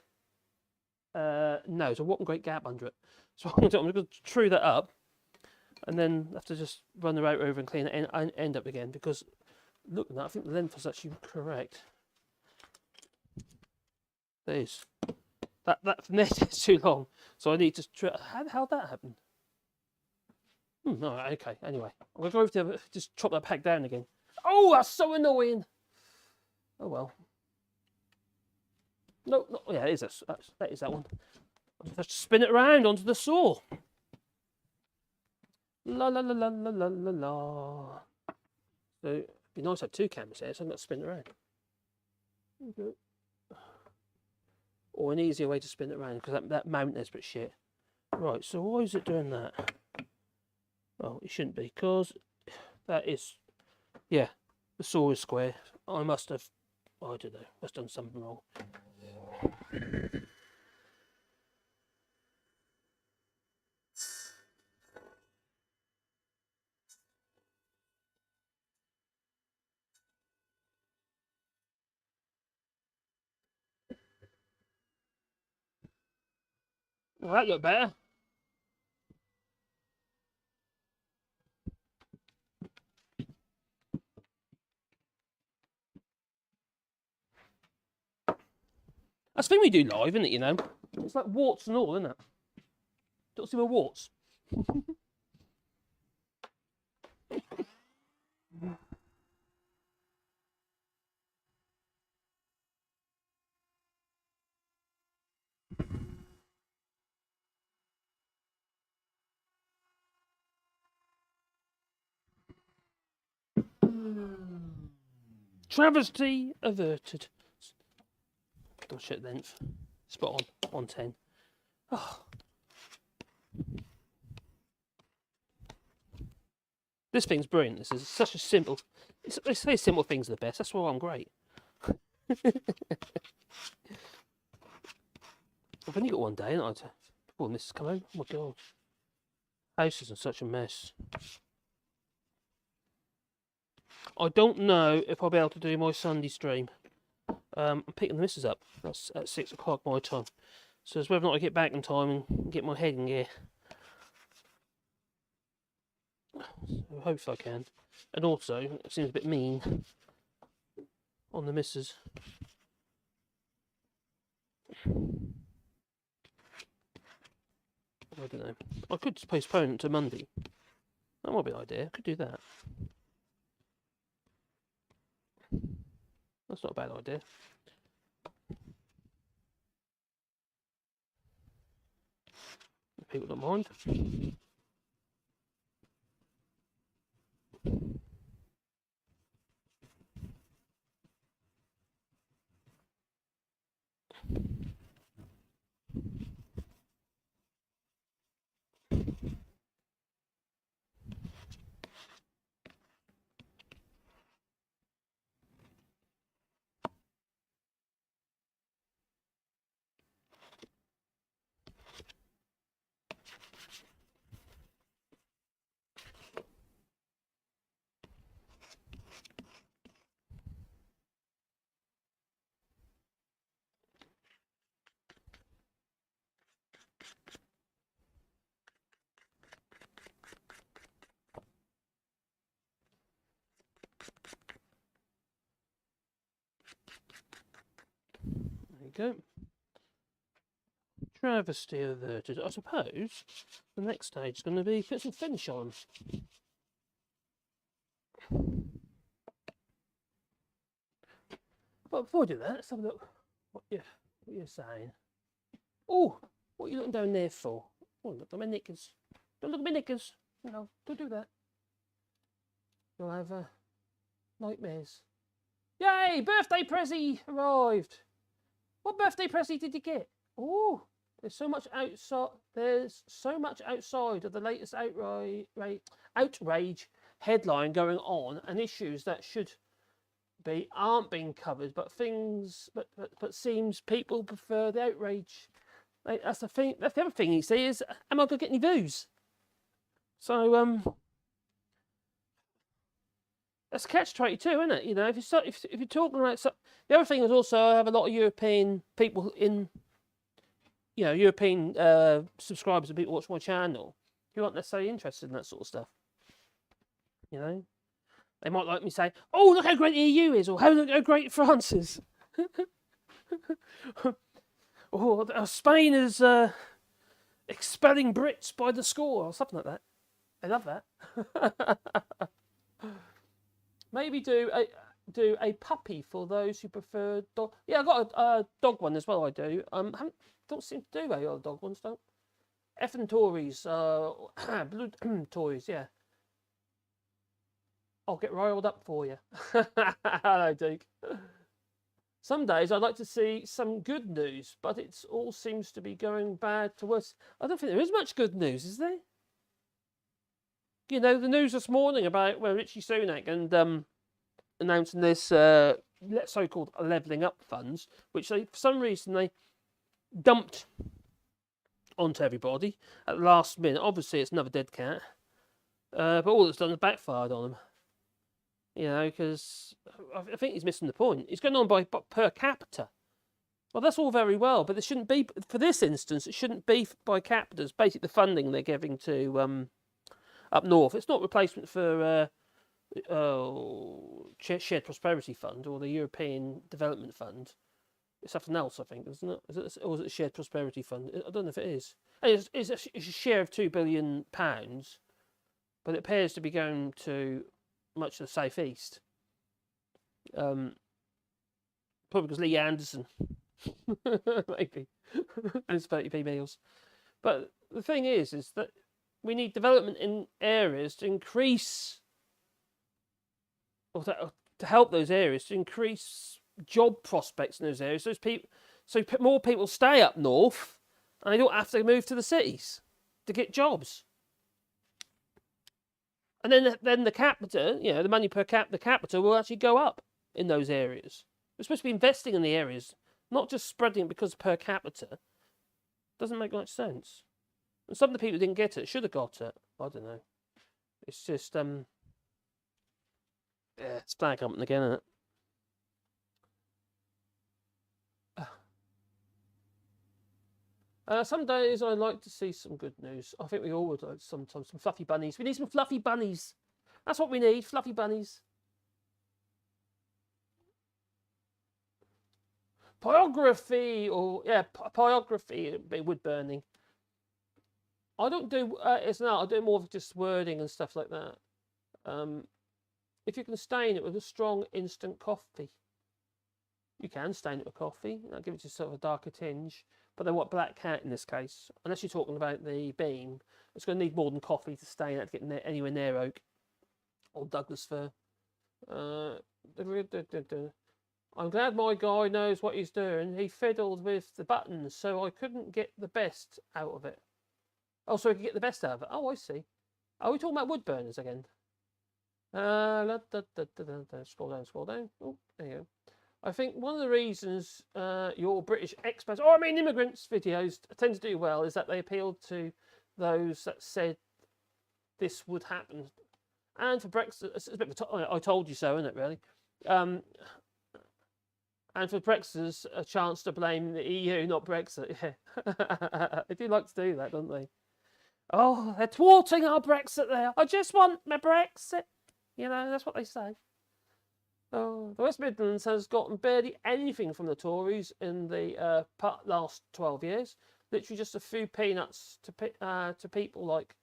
No, there's a whopping great gap under it. So I'm going to true that up, and then have to just run the router over and clean the end up again, because looking at that, I think the length was actually correct. There is. That net is too long, so I need to how'd that happen? Alright, okay, anyway. I'm going to go over to the other, just chop that pack down again. Oh, that's so annoying! Oh well. No, yeah, it is that is that one. I'll just spin it around onto the saw. La la la la la la la la. So, it'd be nice to have two cameras here, so I'm going to spin it around. Okay. Or an easier way to spin it around, because that mount there's a bit shit. Right, so why is it doing that? Well, it shouldn't be, because that is, yeah, the saw is square. I must have, I don't know, must have done something wrong. Well, that looked better. That's the thing we do live, isn't it, you know? It's like warts and all, isn't it? Don't see my warts. Travesty averted. Don't shit length. Spot on 10. Oh. This thing's brilliant. This is such a simple. They say simple things are the best. That's why I'm great. I've only got one day, and I'd. Oh, Mrs. come home. Oh my god. House is in such a mess. I don't know if I'll be able to do my Sunday stream. I'm picking the missus up. That's at 6 o'clock my time. So it's whether or not I get back in time and get my head in gear. So hopefully I can. And also, it seems a bit mean on the missus. I don't know. I could just postpone it to Monday. That might be an idea. I could do that. That's not a bad idea. People don't mind. There you go. Travesty averted. I suppose the next stage is going to be put some finish on. But before I do that, let's have a look what you're saying. Oh, what are you looking down there for? Oh, look at my knickers. Don't look at my knickers. No, don't do that. You'll have nightmares. Yay! Birthday pressie arrived. What birthday pressie did you get? Oh, there's so much outside. There's so much outside of the latest outrage headline going on, and issues that should be aren't being covered. But but seems people prefer the outrage. That's the thing. That's the other thing you see is, am I going to get any views? So that's catch-22, isn't it? You know, if you're talking about the other thing is also I have a lot of European people in, you know, European subscribers and people watch my channel who aren't necessarily interested in that sort of stuff. You know, they might like me say, "Oh, look how great the EU is," or "How great France is." Or Spain is expelling Brits by the score, or something like that. I love that. Maybe do a puppy for those who prefer dog. Yeah, I've got a dog one as well. I do. Don't seem to do very other dog ones. Don't. Effing Tories. Blue Tories. Yeah. I'll get riled up for you. Hello, Duke. Some days I'd like to see some good news, but it all seems to be going bad to worse. I don't think there is much good news, is there? You know, the news this morning about Richie Sunak and announcing this so-called levelling up funds, which they, for some reason, they dumped onto everybody at the last minute. Obviously, it's another dead cat, but all it's done is backfired on them. You know, because I think he's missing the point. He's going on by per capita. Well, that's all very well, but it shouldn't be, for this instance, it shouldn't be by capita. It's basically the funding they're giving to up north. It's not replacement for Shared Prosperity Fund or the European Development Fund. It's something else, I think, isn't it? Or is it a Shared Prosperity Fund? I don't know if it is. It's a share of £2 billion, but it appears to be going to much of the southeast. Probably because Lee Anderson, maybe, and 30p meals. But the thing is that we need development in areas to increase, or to help those areas to increase job prospects in those areas. So more people stay up north, and they don't have to move to the cities to get jobs. And then the capita, you know, the money per cap, the capita will actually go up in those areas. We're supposed to be investing in the areas, not just spreading it because per capita. Doesn't make much sense. And some of the people who didn't get it should have got it. I don't know. It's just Yeah, it's flag humping again, isn't it? Some days I like to see some good news. I think we all would like sometimes some fluffy bunnies. We need some fluffy bunnies. That's what we need, fluffy bunnies. Pyrography, or yeah, pyrography, wood burning. I don't do it's not. I do more of just wording and stuff like that. If you can stain it with a strong instant coffee, you can stain it with coffee. That'll give it just sort of a darker tinge. But they want black cat in this case. Unless you're talking about the beam, it's going to need more than coffee to stain it to get anywhere near oak or Douglas fir. I'm glad my guy knows what he's doing. He fiddled with the buttons, so I couldn't get the best out of it. Oh, so we can get the best out of it. Oh, I see. Are we talking about wood burners again? Scroll down, scroll down. Oh, there you go. I think one of the reasons your British expats, or I mean immigrants videos tend to do well is that they appealed to those that said this would happen. And for Brexit, it's a bit of I told you so, isn't it, really? And for Brexiters, a chance to blame the EU, not Brexit. Yeah. They do like to do that, don't they? Oh, they're thwarting our Brexit there. I just want my Brexit. You know, that's what they say. Oh, the West Midlands has gotten barely anything from the Tories in the last 12 years. Literally just a few peanuts to people like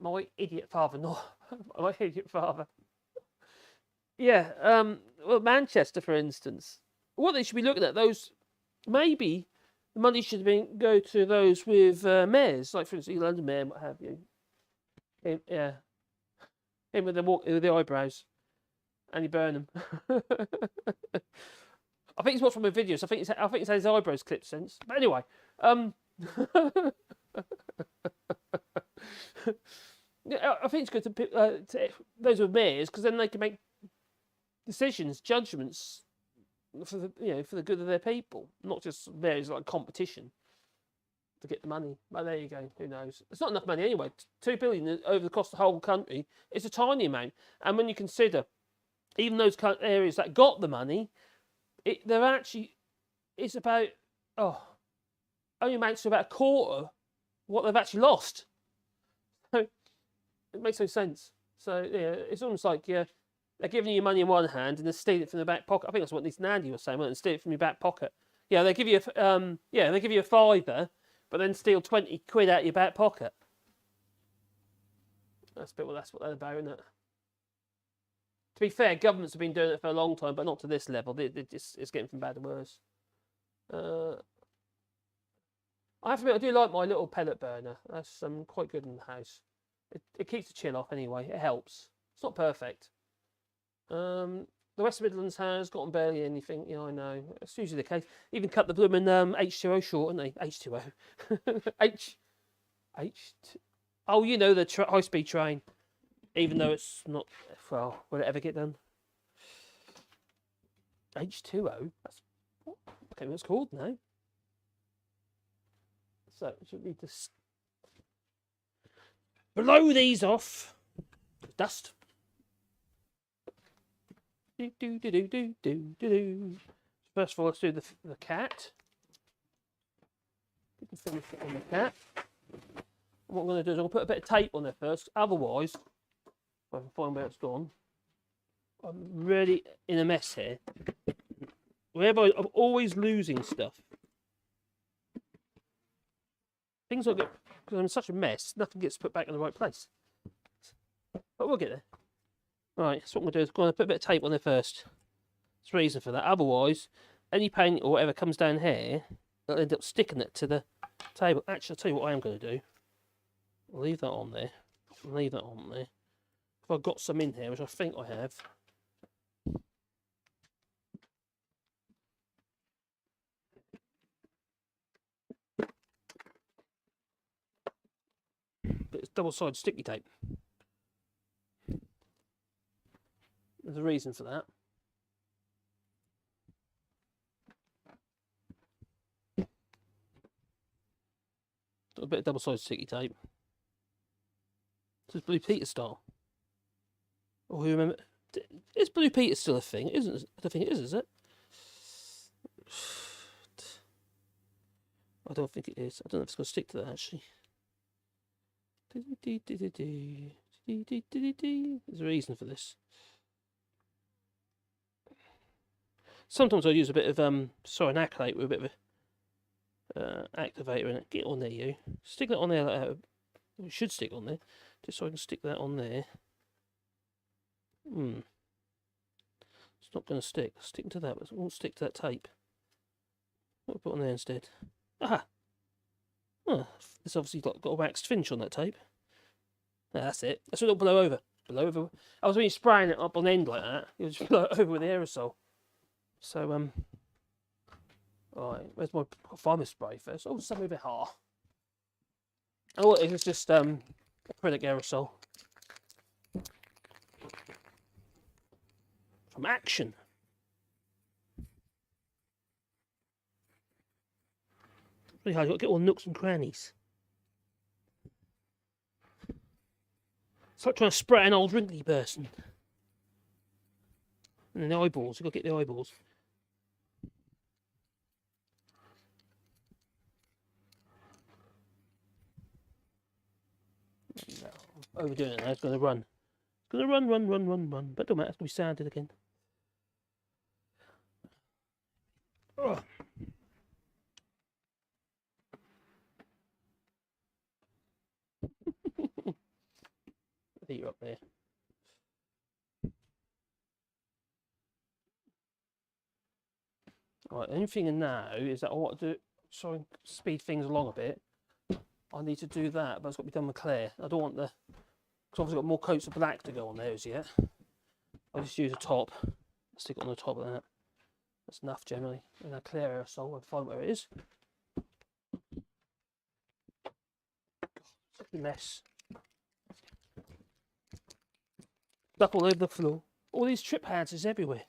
my idiot father. No, my idiot father. Yeah, well, Manchester, for instance. What they should be looking at, those, maybe the money should go to those with mayors, like for instance, the London mayor, what have you. Yeah. Him with the eyebrows. Andy Burnham. I think he's watched from my videos. I think he's had his eyebrows clipped since. But anyway, yeah, I think it's good to those with mayors because then they can make decisions, judgments for the good of their people, not just mayors like competition to get the money. But there you go. Who knows? It's not enough money anyway. 2 billion over the cost of the whole country. It's a tiny amount, and when you consider even those areas that got the money, it's about only amounts to about a quarter what they've actually lost. So it makes no sense. So yeah, it's almost like they're giving you money in one hand and they're stealing it from the back pocket. I think that's what this Nandy was saying. Well, steal it from your back pocket. Yeah, they give you a fiver, but then steal 20 quid out of your back pocket. That's what they're about, isn't it? To be fair, governments have been doing it for a long time, but not to this level. It's getting from bad to worse. I have to admit, I do like my little pellet burner. That's quite good in the house. It keeps the chill off anyway. It helps. It's not perfect. The West Midlands has gotten barely anything. Yeah, I know. It's usually the case. Even cut the blooming H2O short, haven't they? H2O. Oh, you know, the high-speed train. Even though it's not, well, will it ever get done? H2O? That's okay, what it's called now. So, we should need to blow these off. Dust. First of all, let's do the cat. We can finish it on the cat. What I'm going to do is I'll put a bit of tape on there first. Otherwise, if I can find where it's gone, I'm really in a mess here. Whereby I'm always losing stuff. Things like that, because I'm in such a mess, nothing gets put back in the right place. But we'll get there. Right, so what I'm going to do is I'm going to put a bit of tape on there first. There's a reason for that. Otherwise, any paint or whatever comes down here, it'll end up sticking it to the table. Actually, I'll tell you what I am going to do. I'll leave that on there. Leave that on there. If I've got some in here, which I think I have. But it's double-sided sticky tape. There's a reason for that. Got a bit of double-sided sticky tape. This is Blue Peter style. Oh, who remember? Is Blue Peter still a thing? Isn't? I don't think it is it? I don't think it is. I don't know if it's going to stick to that actually. There's a reason for this. Sometimes I use a bit of an acrylate with a bit of activator in it. Get on there, you. Stick that on there like that. It should stick on there. Just so I can stick that on there. It's not going to stick. Stick to that, but it won't stick to that tape. What will I put on there instead? Aha! Oh, it's obviously got a waxed finish on that tape. That's it. That's what it'll blow over. Blow over. I was when you're spraying it up on the end like that, it'll just blow over with the aerosol. So, alright, where's my find my spray first? Oh, some of it hard. Oh, it's just acrylic aerosol. From Action. Really hard, you've got to get all the nooks and crannies. It's like trying to spray an old wrinkly person. And then the eyeballs, you've got to get the eyeballs. No, overdoing it now, it's going to run. It's going to run. But don't matter, it's going to be sanded again. Oh. You're up there. Right, the only thing now is that I want to do, so I can speed things along a bit. I need to do that, but it's got to be done with clear. I don't want the, because I've got more coats of black to go on there as yet. I'll just use a top, stick it on the top of that. That's enough generally. And a clear aerosol, I'll find where it is. Such a mess. Stuff all over the floor. All these trip hazards everywhere.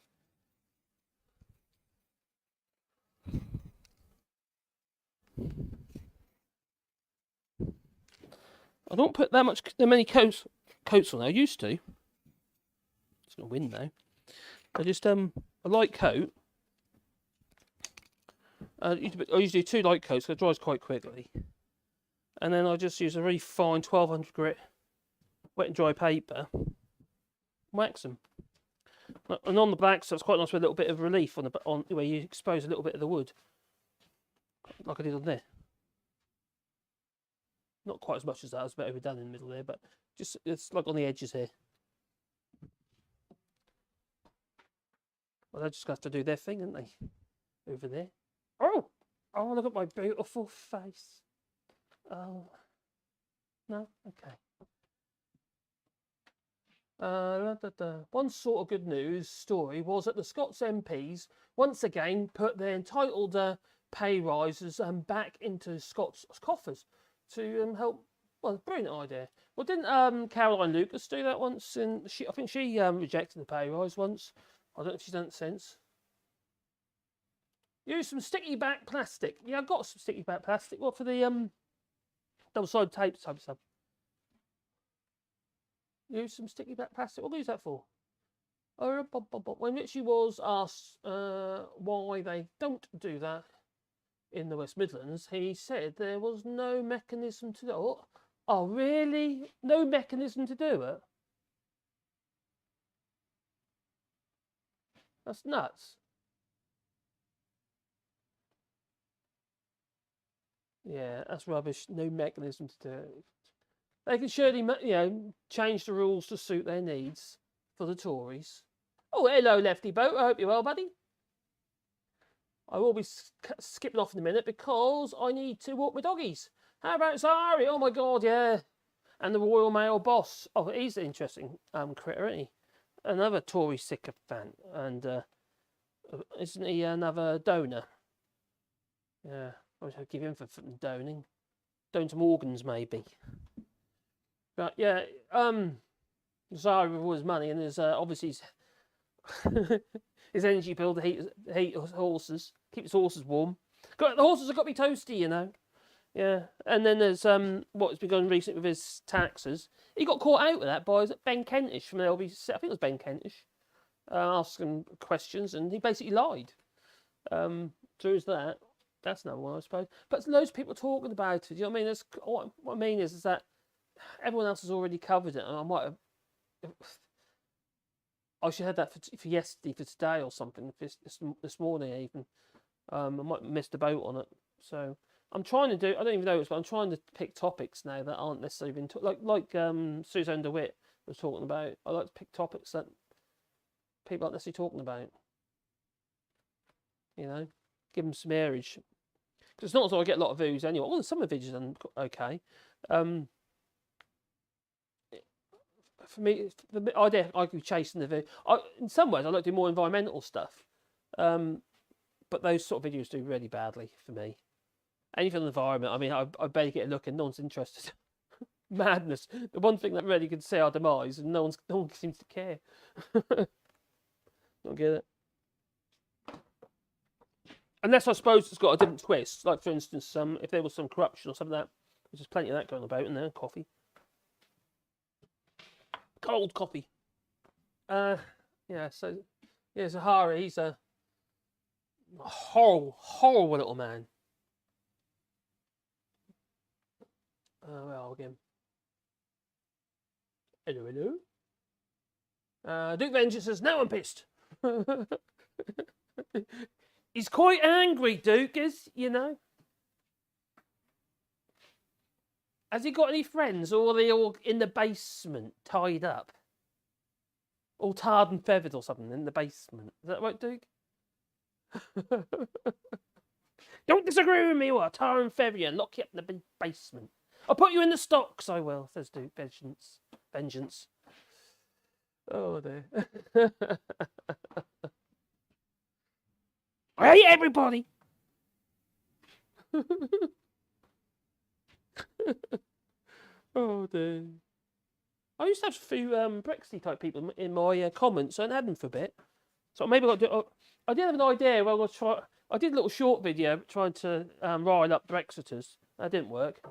I don't put that many coats on. I used to. It's gonna win though. I just a light coat. I usually do 2 light coats because it dries quite quickly. And then I just use a really fine 1200 grit wet and dry paper. Wax them. And on the black stuff, it's quite nice with a little bit of relief on where you expose a little bit of the wood, like I did on there. Not quite as much as that. I was a bit overdone in the middle there, but just it's like on the edges here. Well, they're just going to have to do their thing, aren't they? Over there. Oh, look at my beautiful face. Oh, no, okay. One sort of good news story was that the Scots MPs once again put their entitled pay rises back into Scots coffers to help. Well, brilliant idea. Well, didn't Caroline Lucas do that once? And I think she rejected the pay rise once. I don't know if she's done it since. Use some sticky back plastic. Yeah, I've got some sticky back plastic. What for the double-sided tape type stuff? Use some sticky back plastic. What do you use that for? When Richie was asked why they don't do that in the West Midlands, he said there was no mechanism to do it. Oh, really? No mechanism to do it? That's nuts. Yeah, that's rubbish. No mechanism to do it. They can surely, change the rules to suit their needs for the Tories. Oh, hello, Lefty Boat. I hope you're well, buddy. I will be skipping off in a minute because I need to walk my doggies. How about Zari? Oh, my God, yeah. And the Royal Mail boss. Oh, he's an interesting critter, isn't he? Another Tory sycophant. And isn't he another donor? Yeah, I wish I'd give him for doning. Donor to Morgan's, maybe. But yeah, Zari with all his money and his obviously his energy bill to heat his horses, keep his horses warm. The horses have got to be toasty, you know. Yeah, and then there's what's been going recently with his taxes. He got caught out with that by Ben Kentish from the LBC. I think it was Ben Kentish. asking questions, and he basically lied. So is that. That's another one, I suppose. But loads of people talking about it. You know what I mean? That's, what I mean is that everyone else has already covered it, and I might have. I should have that for yesterday, for today, or something. This morning, even. I might have missed the boat on it. So I'm trying to do. I don't even know, but I'm trying to pick topics now that aren't necessarily been like Suzanne DeWitt was talking about. I like to pick topics that people aren't necessarily talking about. You know, give them some airage. Because it's not as though I get a lot of views anyway. Well, some of the videos are okay. For me, the idea I could be chasing the video. In some ways, I like to do more environmental stuff. But those sort of videos do really badly for me. Anything on the environment, I mean, I barely get a look and no one's interested. Madness. The one thing that really could see our demise, and no one seems to care. Don't get it. Unless I suppose it's got a different twist. Like, for instance, if there was some corruption or something like that, there's plenty of that going about in there. Coffee. Cold coffee. Yeah, so, yeah, Zahara, he's a horrible, horrible little man. Well, again. Hello, hello. Duke Vengeance says, now I'm pissed. He's quite angry, Duke is, you know. Has he got any friends, or are they all in the basement, tied up? All tarred and feathered or something in the basement. Is that right, Duke? Don't disagree with me, or I'll tar and feather you and lock you up in the basement. I'll put you in the stocks, I will, says Duke Vengeance. Vengeance. Oh, dear. I hate everybody! Oh, dear. I used to have a few Brexit type people in my comments, so I hadn't had them for a bit. So maybe I did have an idea. Well, I did a little short video trying to rile up Brexiters. That didn't work.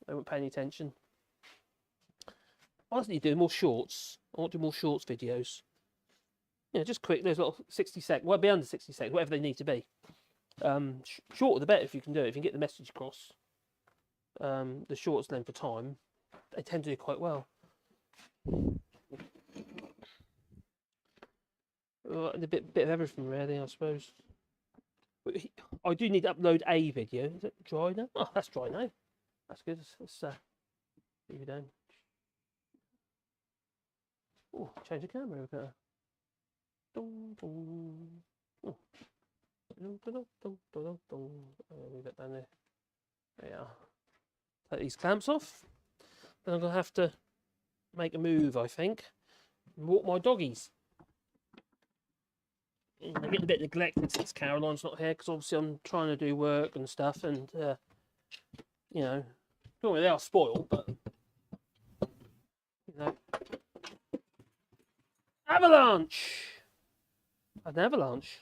They weren't paying attention. I just need to do more shorts. I want to do more shorts videos. Yeah, just quick. There's little 60 seconds. Well, be under 60 seconds, whatever they need to be. Shorter the better if you can do it. If you can get the message across. The shortest length of time, they tend to do quite well. A bit of everything, really, I suppose. But I do need to upload a video. Is it dry now? Oh, that's dry now. That's good. Let's leave it down. Oh, change the camera a bit. Oh. Leave it down there. There you are. Take these clamps off. Then I'm going to have to make a move, I think, and walk my doggies. I'm getting a bit neglected since Caroline's not here, because obviously I'm trying to do work and stuff, and you know, normally they are spoiled, but you know, avalanche. An avalanche.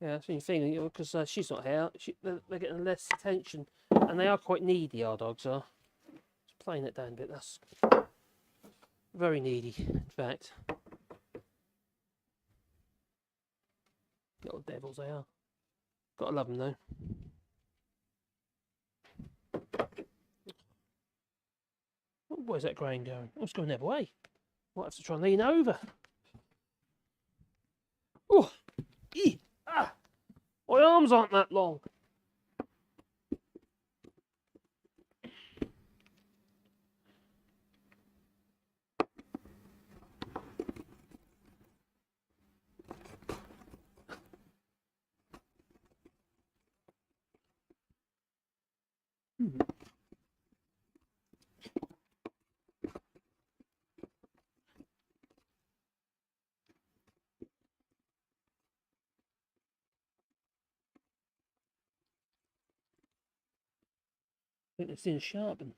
Yeah, that's the only thing, because she's not here. They're getting less attention, and they are quite needy. Our dogs are. Just playing it down a bit. That's very needy, in fact. Little devils they are. Gotta love them though. Where's that grain going? Oh, it's going the other way. Might have to try and lean over. Oh, my arms aren't that long. I think it's in sharpen.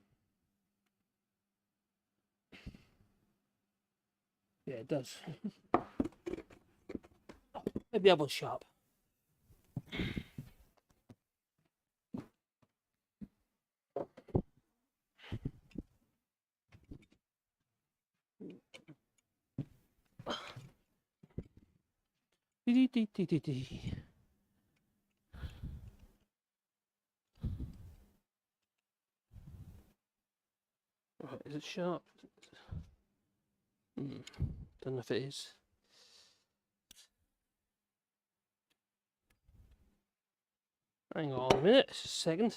Yeah, it does. Maybe the other one's sharp. Dee dee dee dee dee. Right, is it sharp? Don't know if it is. Hang on a minute, just a second.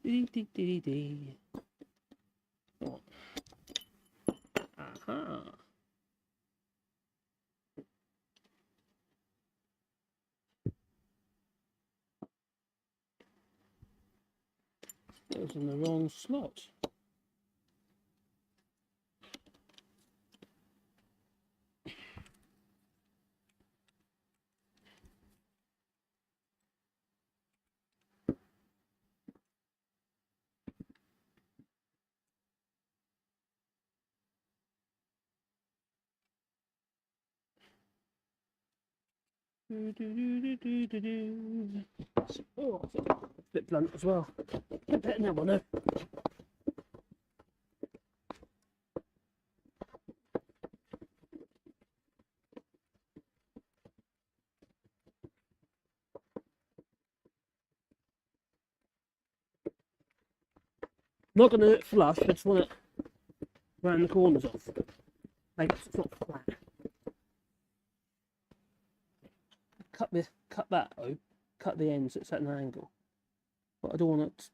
Dee dee dee dee. Oh. Aha. It was in the wrong slot. Oh, a bit blunt as well. Bit better than that one, though. Not going to do it flush, I just want it round the corners off. Make it so it's not flat. Cut that though. Cut the ends, it's at an angle. But I don't want it.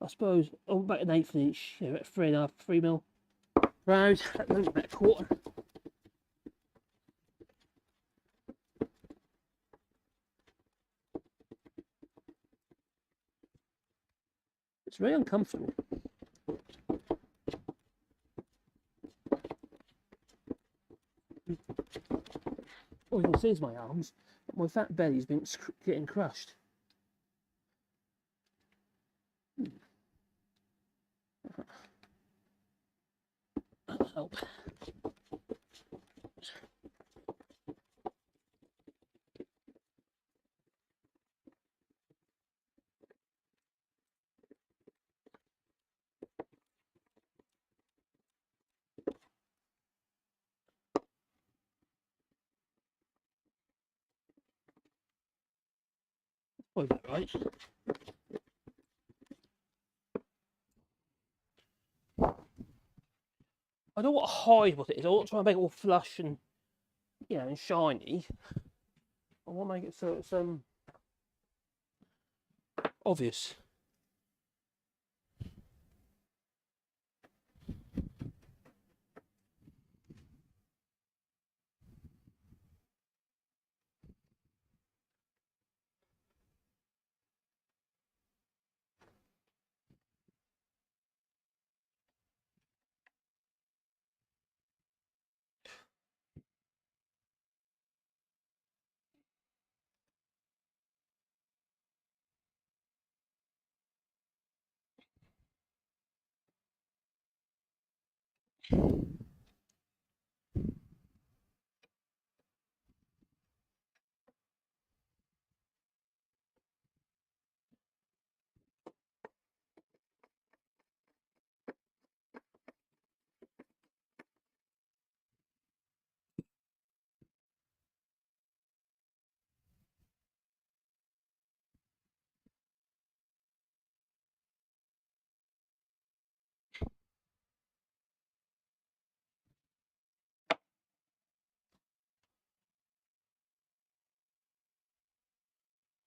I suppose about an 1/8 inch, you know, at 3.5, 3mm round. That looks about a quarter. It's very uncomfortable. All you can see is my arms, but my fat belly's been getting crushed. That'll help. Probably about right. I don't want to hide what it is. I want to try and make it all flush and, you know, and shiny. I want to make it so it's obvious.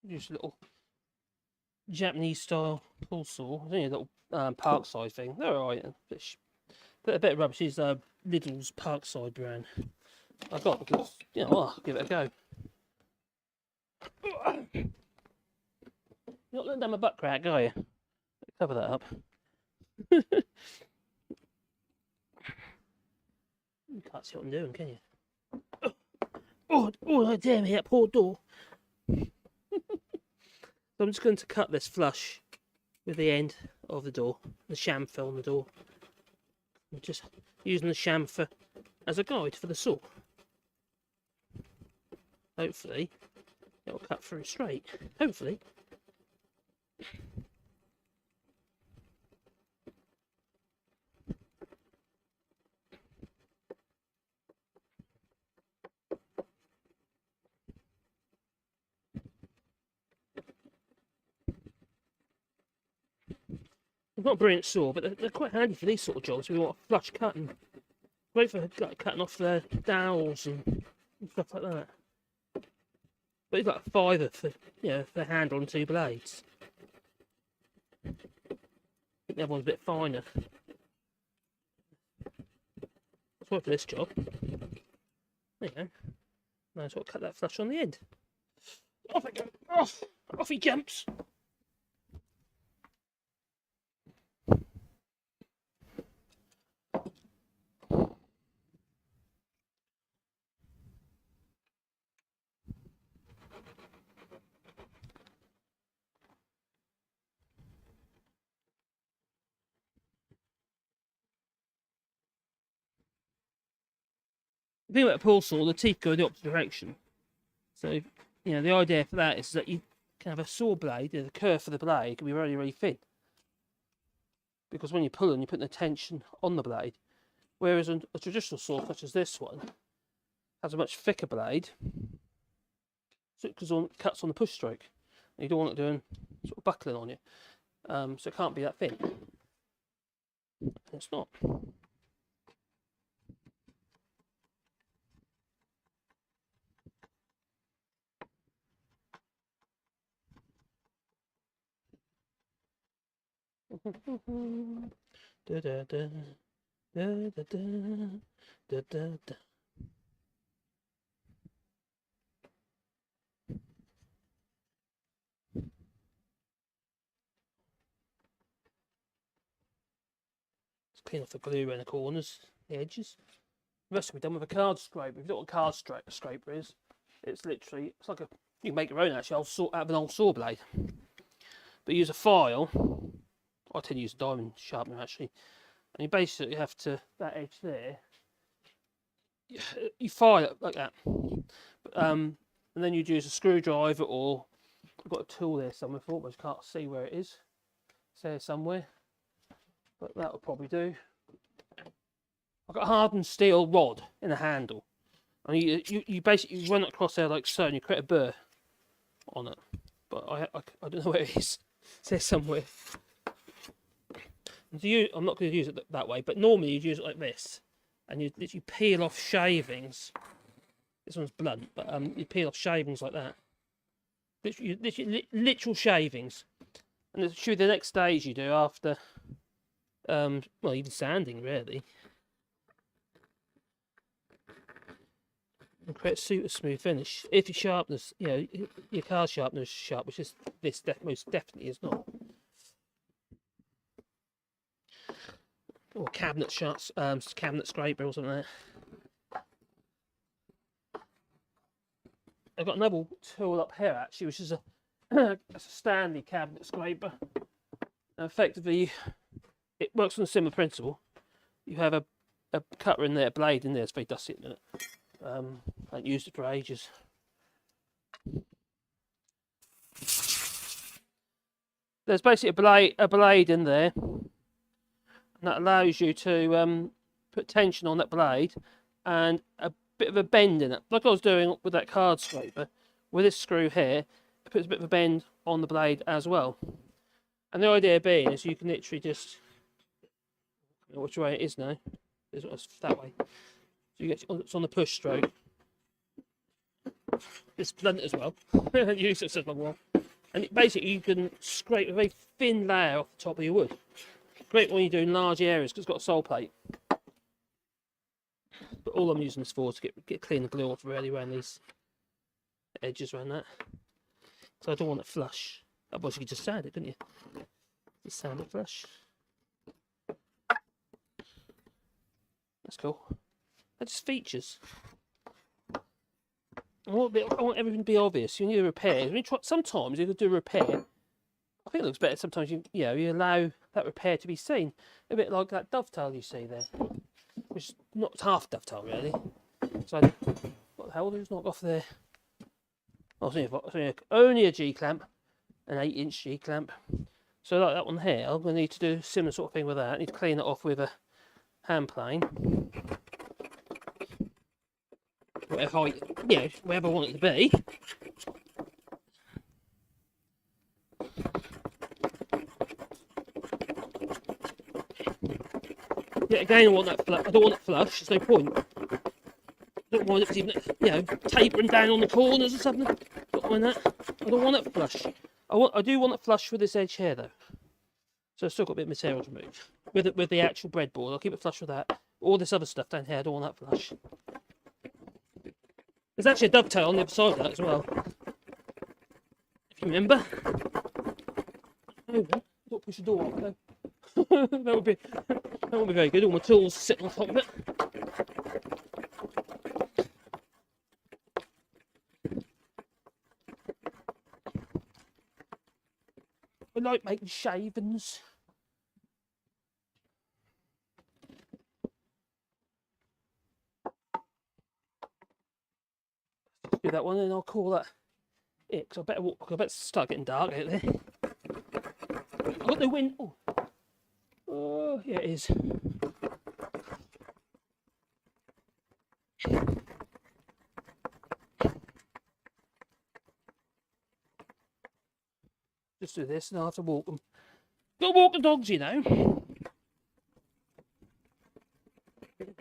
Just a little Japanese style pull saw. It's only a little Parkside thing. They're alright. A bit of rubbish. Is Lidl's Parkside brand. I got it because, you know, I'll give it a go. You're not letting down my butt crack, are you? Cover that up. You can't see what I'm doing, can you? Oh, damn it, that poor door. So I'm just going to cut this flush with the end of the door, the chamfer on the door. I'm just using the chamfer as a guide for the saw. Hopefully, it'll cut through straight. Hopefully. not a brilliant saw, but they're quite handy for these sort of jobs. We want flush cutting. Great for like, cutting off the dowels and stuff like that. But it's like a fiver for the handle and 2 blades. I think the other one's a bit finer. Let's work for this job. There you go. Now I've got to cut that flush on the end. Off it goes. Off he jumps. The thing about a pull saw, the teeth go the opposite direction. So, the idea for that is that you can have a saw blade, the curve for the blade can be really, really thin. Because when you're pulling, you're putting the tension on the blade. Whereas a traditional saw, such as this one, has a much thicker blade. So it cuts on the push stroke. And you don't want it doing sort of buckling on you. So it can't be that thin. And it's not. Da, da, da, da, da, da, da, da. Just clean off the glue around the corners, the edges. The rest can be done with a card scraper. If you don't know what a card scraper is, it's literally, it's like a, you can make your own actually, out of an old saw blade. But you use a file, I tend to use a diamond sharpener actually, and you basically have to, that edge there, you file it like that. And then you'd use a screwdriver, or I've got a tool there somewhere, I almost can't see where it is. It's there somewhere, but that will probably do. I've got a hardened steel rod in the handle, and you basically run it across there like so, and you create a burr on it. But I don't know where it is. It's there somewhere. And I'm not going to use it that way, but normally you'd use it like this, and you literally peel off shavings. This one's blunt, but you peel off shavings like that. Literal shavings. And it's the next stage you do after, well, even sanding really. And create a super smooth finish. If your sharpness, your card sharpener is sharp, which is this most definitely is not. Or cabinet cabinet scraper or something like that. I've got another tool up here actually, which is a Stanley cabinet scraper. And effectively, it works on a similar principle. You have a cutter in there, a blade in there. It's very dusty at the minute. I haven't used it for ages. There's basically a blade in there, and that allows you to put tension on that blade and a bit of a bend in it, like I was doing with that card scraper. With this screw here, it puts a bit of a bend on the blade as well. And the idea being is you can literally just, I don't know which way it is now. It's that way. So you get it's on the push stroke. It's blunt as well. Use it as long. And basically you can scrape a very thin layer off the top of your wood. Great when you're doing large areas because it's got a sole plate. But all I'm using this for is to get clean the glue off really around these edges around that. So I don't want it flush. Otherwise you could just sand it, couldn't you? Just sand it flush. That's cool. They're just features. I want everything to be obvious. You need a repair. Sometimes if you do a repair, I think it looks better. Sometimes you allow that repair to be seen. A bit like that dovetail you see there, which is not half dovetail really. So what the hell? There's knock off there. Only a G clamp, an 8-inch G clamp. So like that one here, I'm going to need to do a similar sort of thing with that. I need to clean it off with a hand plane. Whatever height, wherever I want it to be. again, I want that. I don't want it flush. There's no point. I don't want it even, tapering down on the corners or something. Don't want that. I don't want it flush. I do want it flush with this edge here though. So I've still got a bit of material to remove with the actual breadboard. I'll keep it flush with that. All this other stuff down here, I don't want that flush. There's actually a dovetail on the other side of that as well. If you remember. Oh, don't push the door up though. that would be very good. All my tools sitting on top of it. I like making shavings. Do that one, and I'll call that it. Cause I better start getting dark out there. I've got the wind. Oh, yeah, it is. Just do this, and I'll have to walk them. Gotta walk the dogs, you know.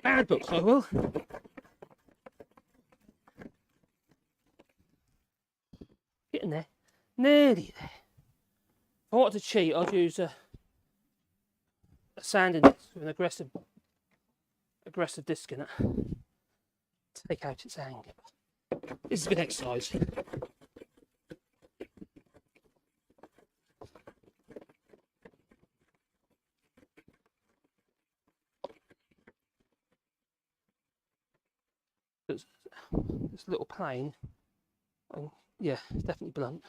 Bad books, I will. Getting there. Nearly there. If I wanted to cheat, I'd use a sanding disc with an aggressive disc in it. Take out its angle. This is a good exercise. This little plane, yeah, it's definitely blunt.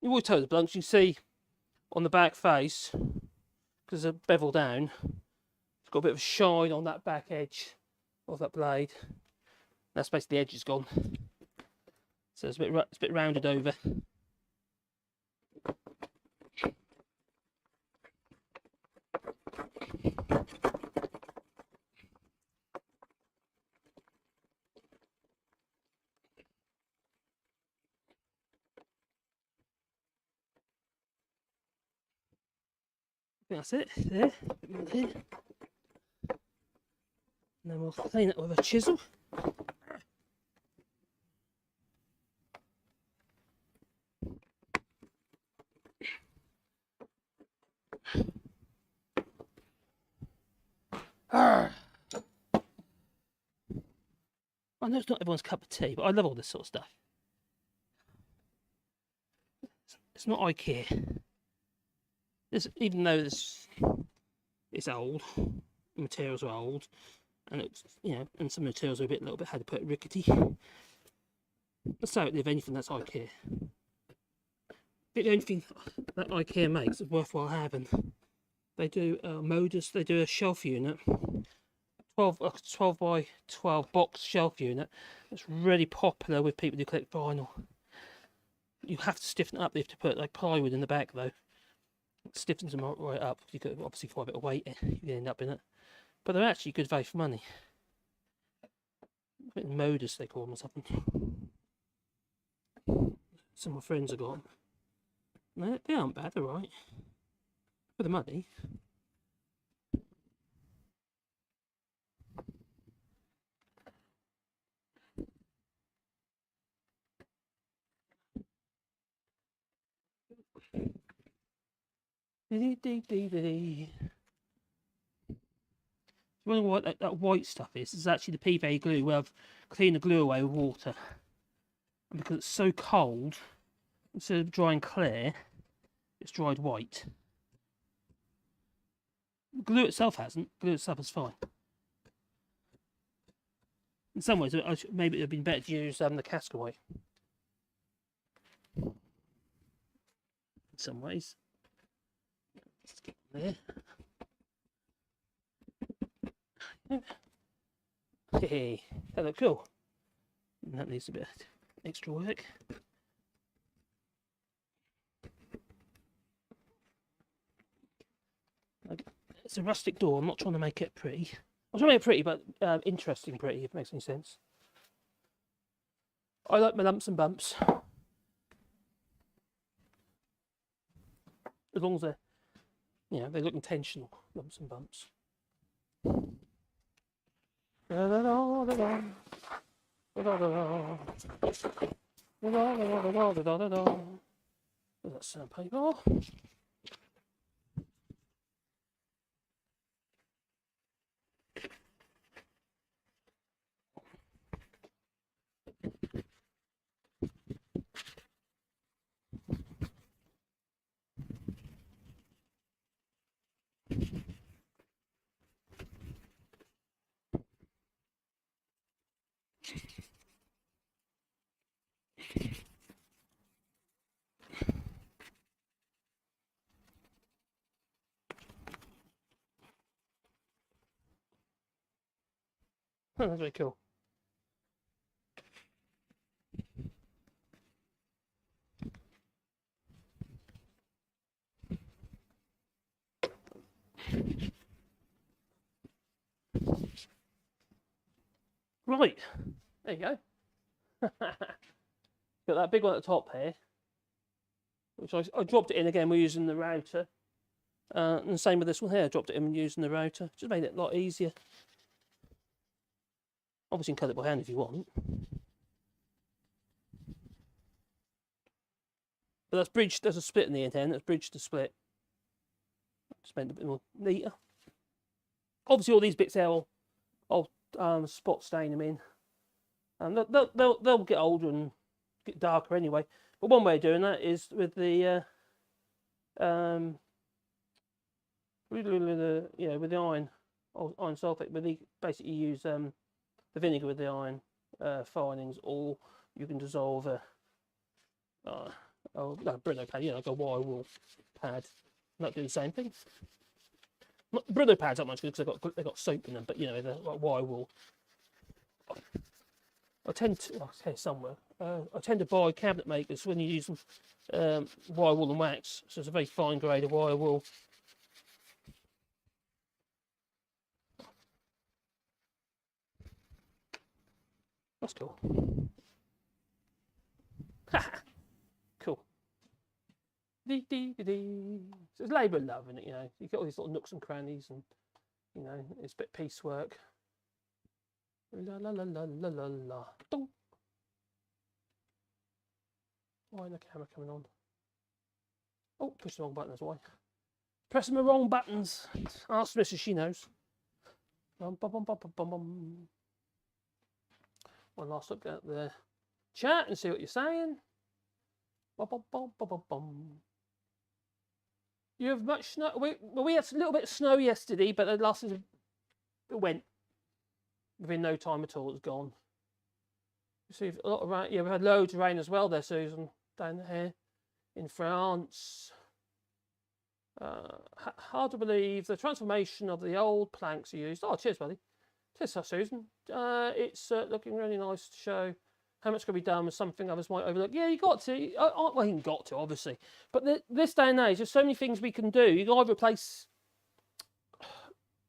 You always tell the blunts, you see on the back face, because they're bevel down, it's got a bit of a shine on that back edge of that blade. That's basically the edge is gone. So it's a bit rounded over. That's it, there, a bit more there. And then we'll clean it with a chisel. I know it's not everyone's cup of tea, but I love all this sort of stuff. It's not IKEA. Even though it's old, the materials are old, and it's and some materials are a little bit, how to put it, rickety. Let's say if anything, that's IKEA. The only thing that IKEA makes is worthwhile having. They do Modus. They do a shelf unit, 12 by 12 box shelf unit. It's really popular with people who collect vinyl. You have to stiffen it up. You have to put like plywood in the back though. It stiffens them right up. You could obviously quite a bit of weight you end up in it, but they're actually good value for money. I think Modus they call them or something. Some of my friends have got them. No, they aren't bad. They're right for the money. You wonder what that white stuff is? It's actually the PVA glue where I've cleaned the glue away with water. And because it's so cold, instead of drying clear, it's dried white. The glue itself hasn't. The glue itself is fine. In some ways, maybe it would have been better to use the Cascaway. In some ways. Let's get there. Hey, that looks cool. And that needs a bit of extra work. It's a rustic door. I'm not trying to make it pretty. I'm trying to make it pretty, but interesting pretty, if it makes any sense. I like my lumps and bumps. as long as they're, you know, they look intentional, lumps and bumps. That's sandpaper. Oh, that's very cool. Right, there you go. Got that big one at the top here, which I dropped it in again. We're using the router, and the same with this one here. I dropped it in using the router. Just made it a lot easier. Obviously, you can cut it by hand if you want. But that's bridged. There's a split in the end. That's bridged the split. Just made it a bit more neater. Obviously, all these bits there, I'll spot stain them in, and they'll get older and get darker anyway. But one way of doing that is with the with the iron sulfate. But they basically use the vinegar with the iron filings, or you can dissolve a Brillo pad, like a wire wool pad. Not do the same thing. Brillo pads aren't much good because they've got soap in them, but they're like wire wool. I tend to buy cabinet makers when you use them wire wool and wax. So it's a very fine grade of wire wool. That's cool. Cool. So it's labour and love, isn't it? You get all these little nooks and crannies, and it's a bit of piecework. La la la la la la la. Dong. Why is the camera coming on? Oh, push the wrong button, that's why. Pressing the wrong buttons. Ask Mrs. She knows. Bum, bum, bum, bum, bum, bum. One last look at the chat and see what you're saying. Bum, bum, bum, bum, bum, bum. You have much snow? We had a little bit of snow yesterday, but it lasted. It went within no time at all. It's gone. You see a lot of rain. Yeah, we had loads of rain as well there, Susan, down here in France. Hard to believe the transformation of the old planks are used. Oh, cheers, buddy. Cheers, Susan. It's looking really nice to show how much can be done with something others might overlook. Yeah, you got to. Well, you got to, obviously. But this day and age, there's so many things we can do. You can either replace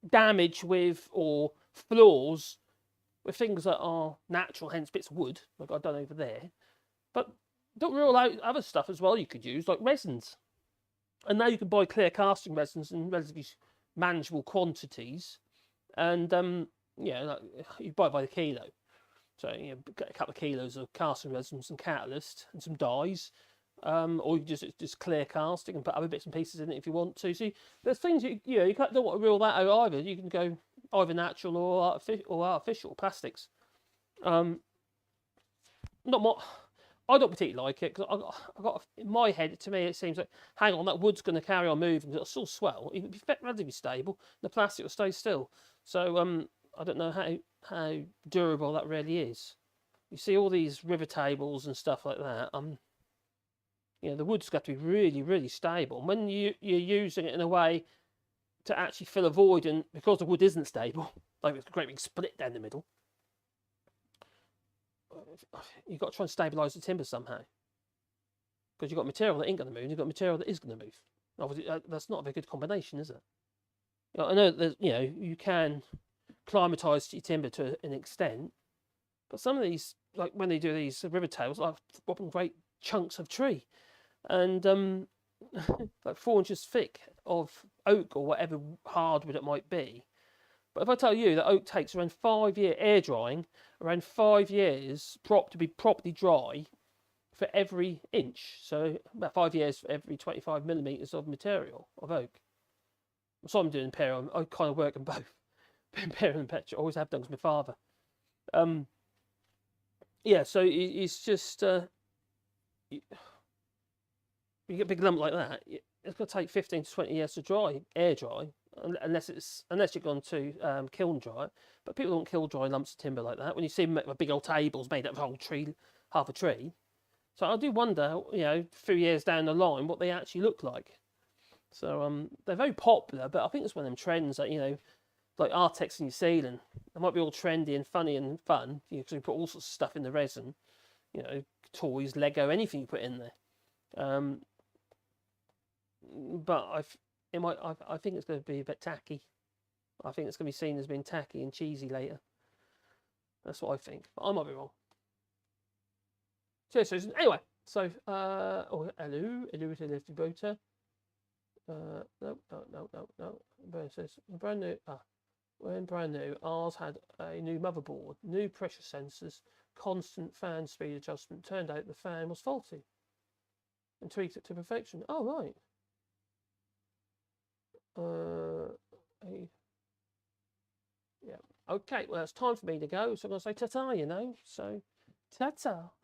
damage with or flaws with things that are natural, hence bits of wood, like I've done over there. But don't rule out other stuff as well you could use, like resins. And now you can buy clear casting resins in relatively manageable quantities. And, like, you buy it by the kilo. So, get a couple of kilos of casting resin, some catalyst and some dyes. Or you just clear casting and put other bits and pieces in it if you want to. See, there's things you don't want to rule that out either. You can go either natural or artificial plastics. Not more. I don't particularly like it because I got in my head. To me, it seems like, hang on, that wood's going to carry on moving. It'll still swell. It'll be relatively stable. The plastic will stay still. So I don't know how durable that really is. You see all these river tables and stuff like that. The wood's got to be really, really stable. And when you're using it in a way to actually fill a void, and because the wood isn't stable, like it's a great big split down the middle, you've got to try and stabilise the timber somehow. Because you've got material that ain't going to move, you've got material that is going to move. Obviously, that's not a very good combination, is it? I know that you can climatise your timber to an extent, but some of these, like when they do these river tables, like swapping great chunks of tree, and like 4 inches thick of oak or whatever hardwood it might be. But if I tell you that oak takes around 5 years, air drying, around 5 years to be properly dry for every inch. So about 5 years for every 25 millimetres of material of oak. So I'm doing imperial. I kind of work in both. Imperial and petrol. Always have done because my father. Yeah, so it's just you get a big lump like that. It's going to take 15 to 20 years to dry, air dry, unless you're going to kiln dry it. But people don't kiln dry lumps of timber like that. When you see them big old tables made up of a whole tree, half a tree. So I do wonder, a few years down the line, what they actually look like. So they're very popular, but I think it's one of them trends that like Artex in New Zealand, they might be all trendy and funny and fun, because you put all sorts of stuff in the resin, toys, Lego, anything you put in there. But I think it's going to be a bit tacky. I think it's going to be seen as being tacky and cheesy later. That's what I think, but I might be wrong. Cheers, Susan. Anyway, so hello to Lifty Boater. No. Burn says brand new. When brand new, ours had a new motherboard, new pressure sensors, constant fan speed adjustment. Turned out the fan was faulty, and tweaked it to perfection. Oh right. Yeah. Okay. Well, it's time for me to go. So I'm gonna say ta-ta. So ta-ta.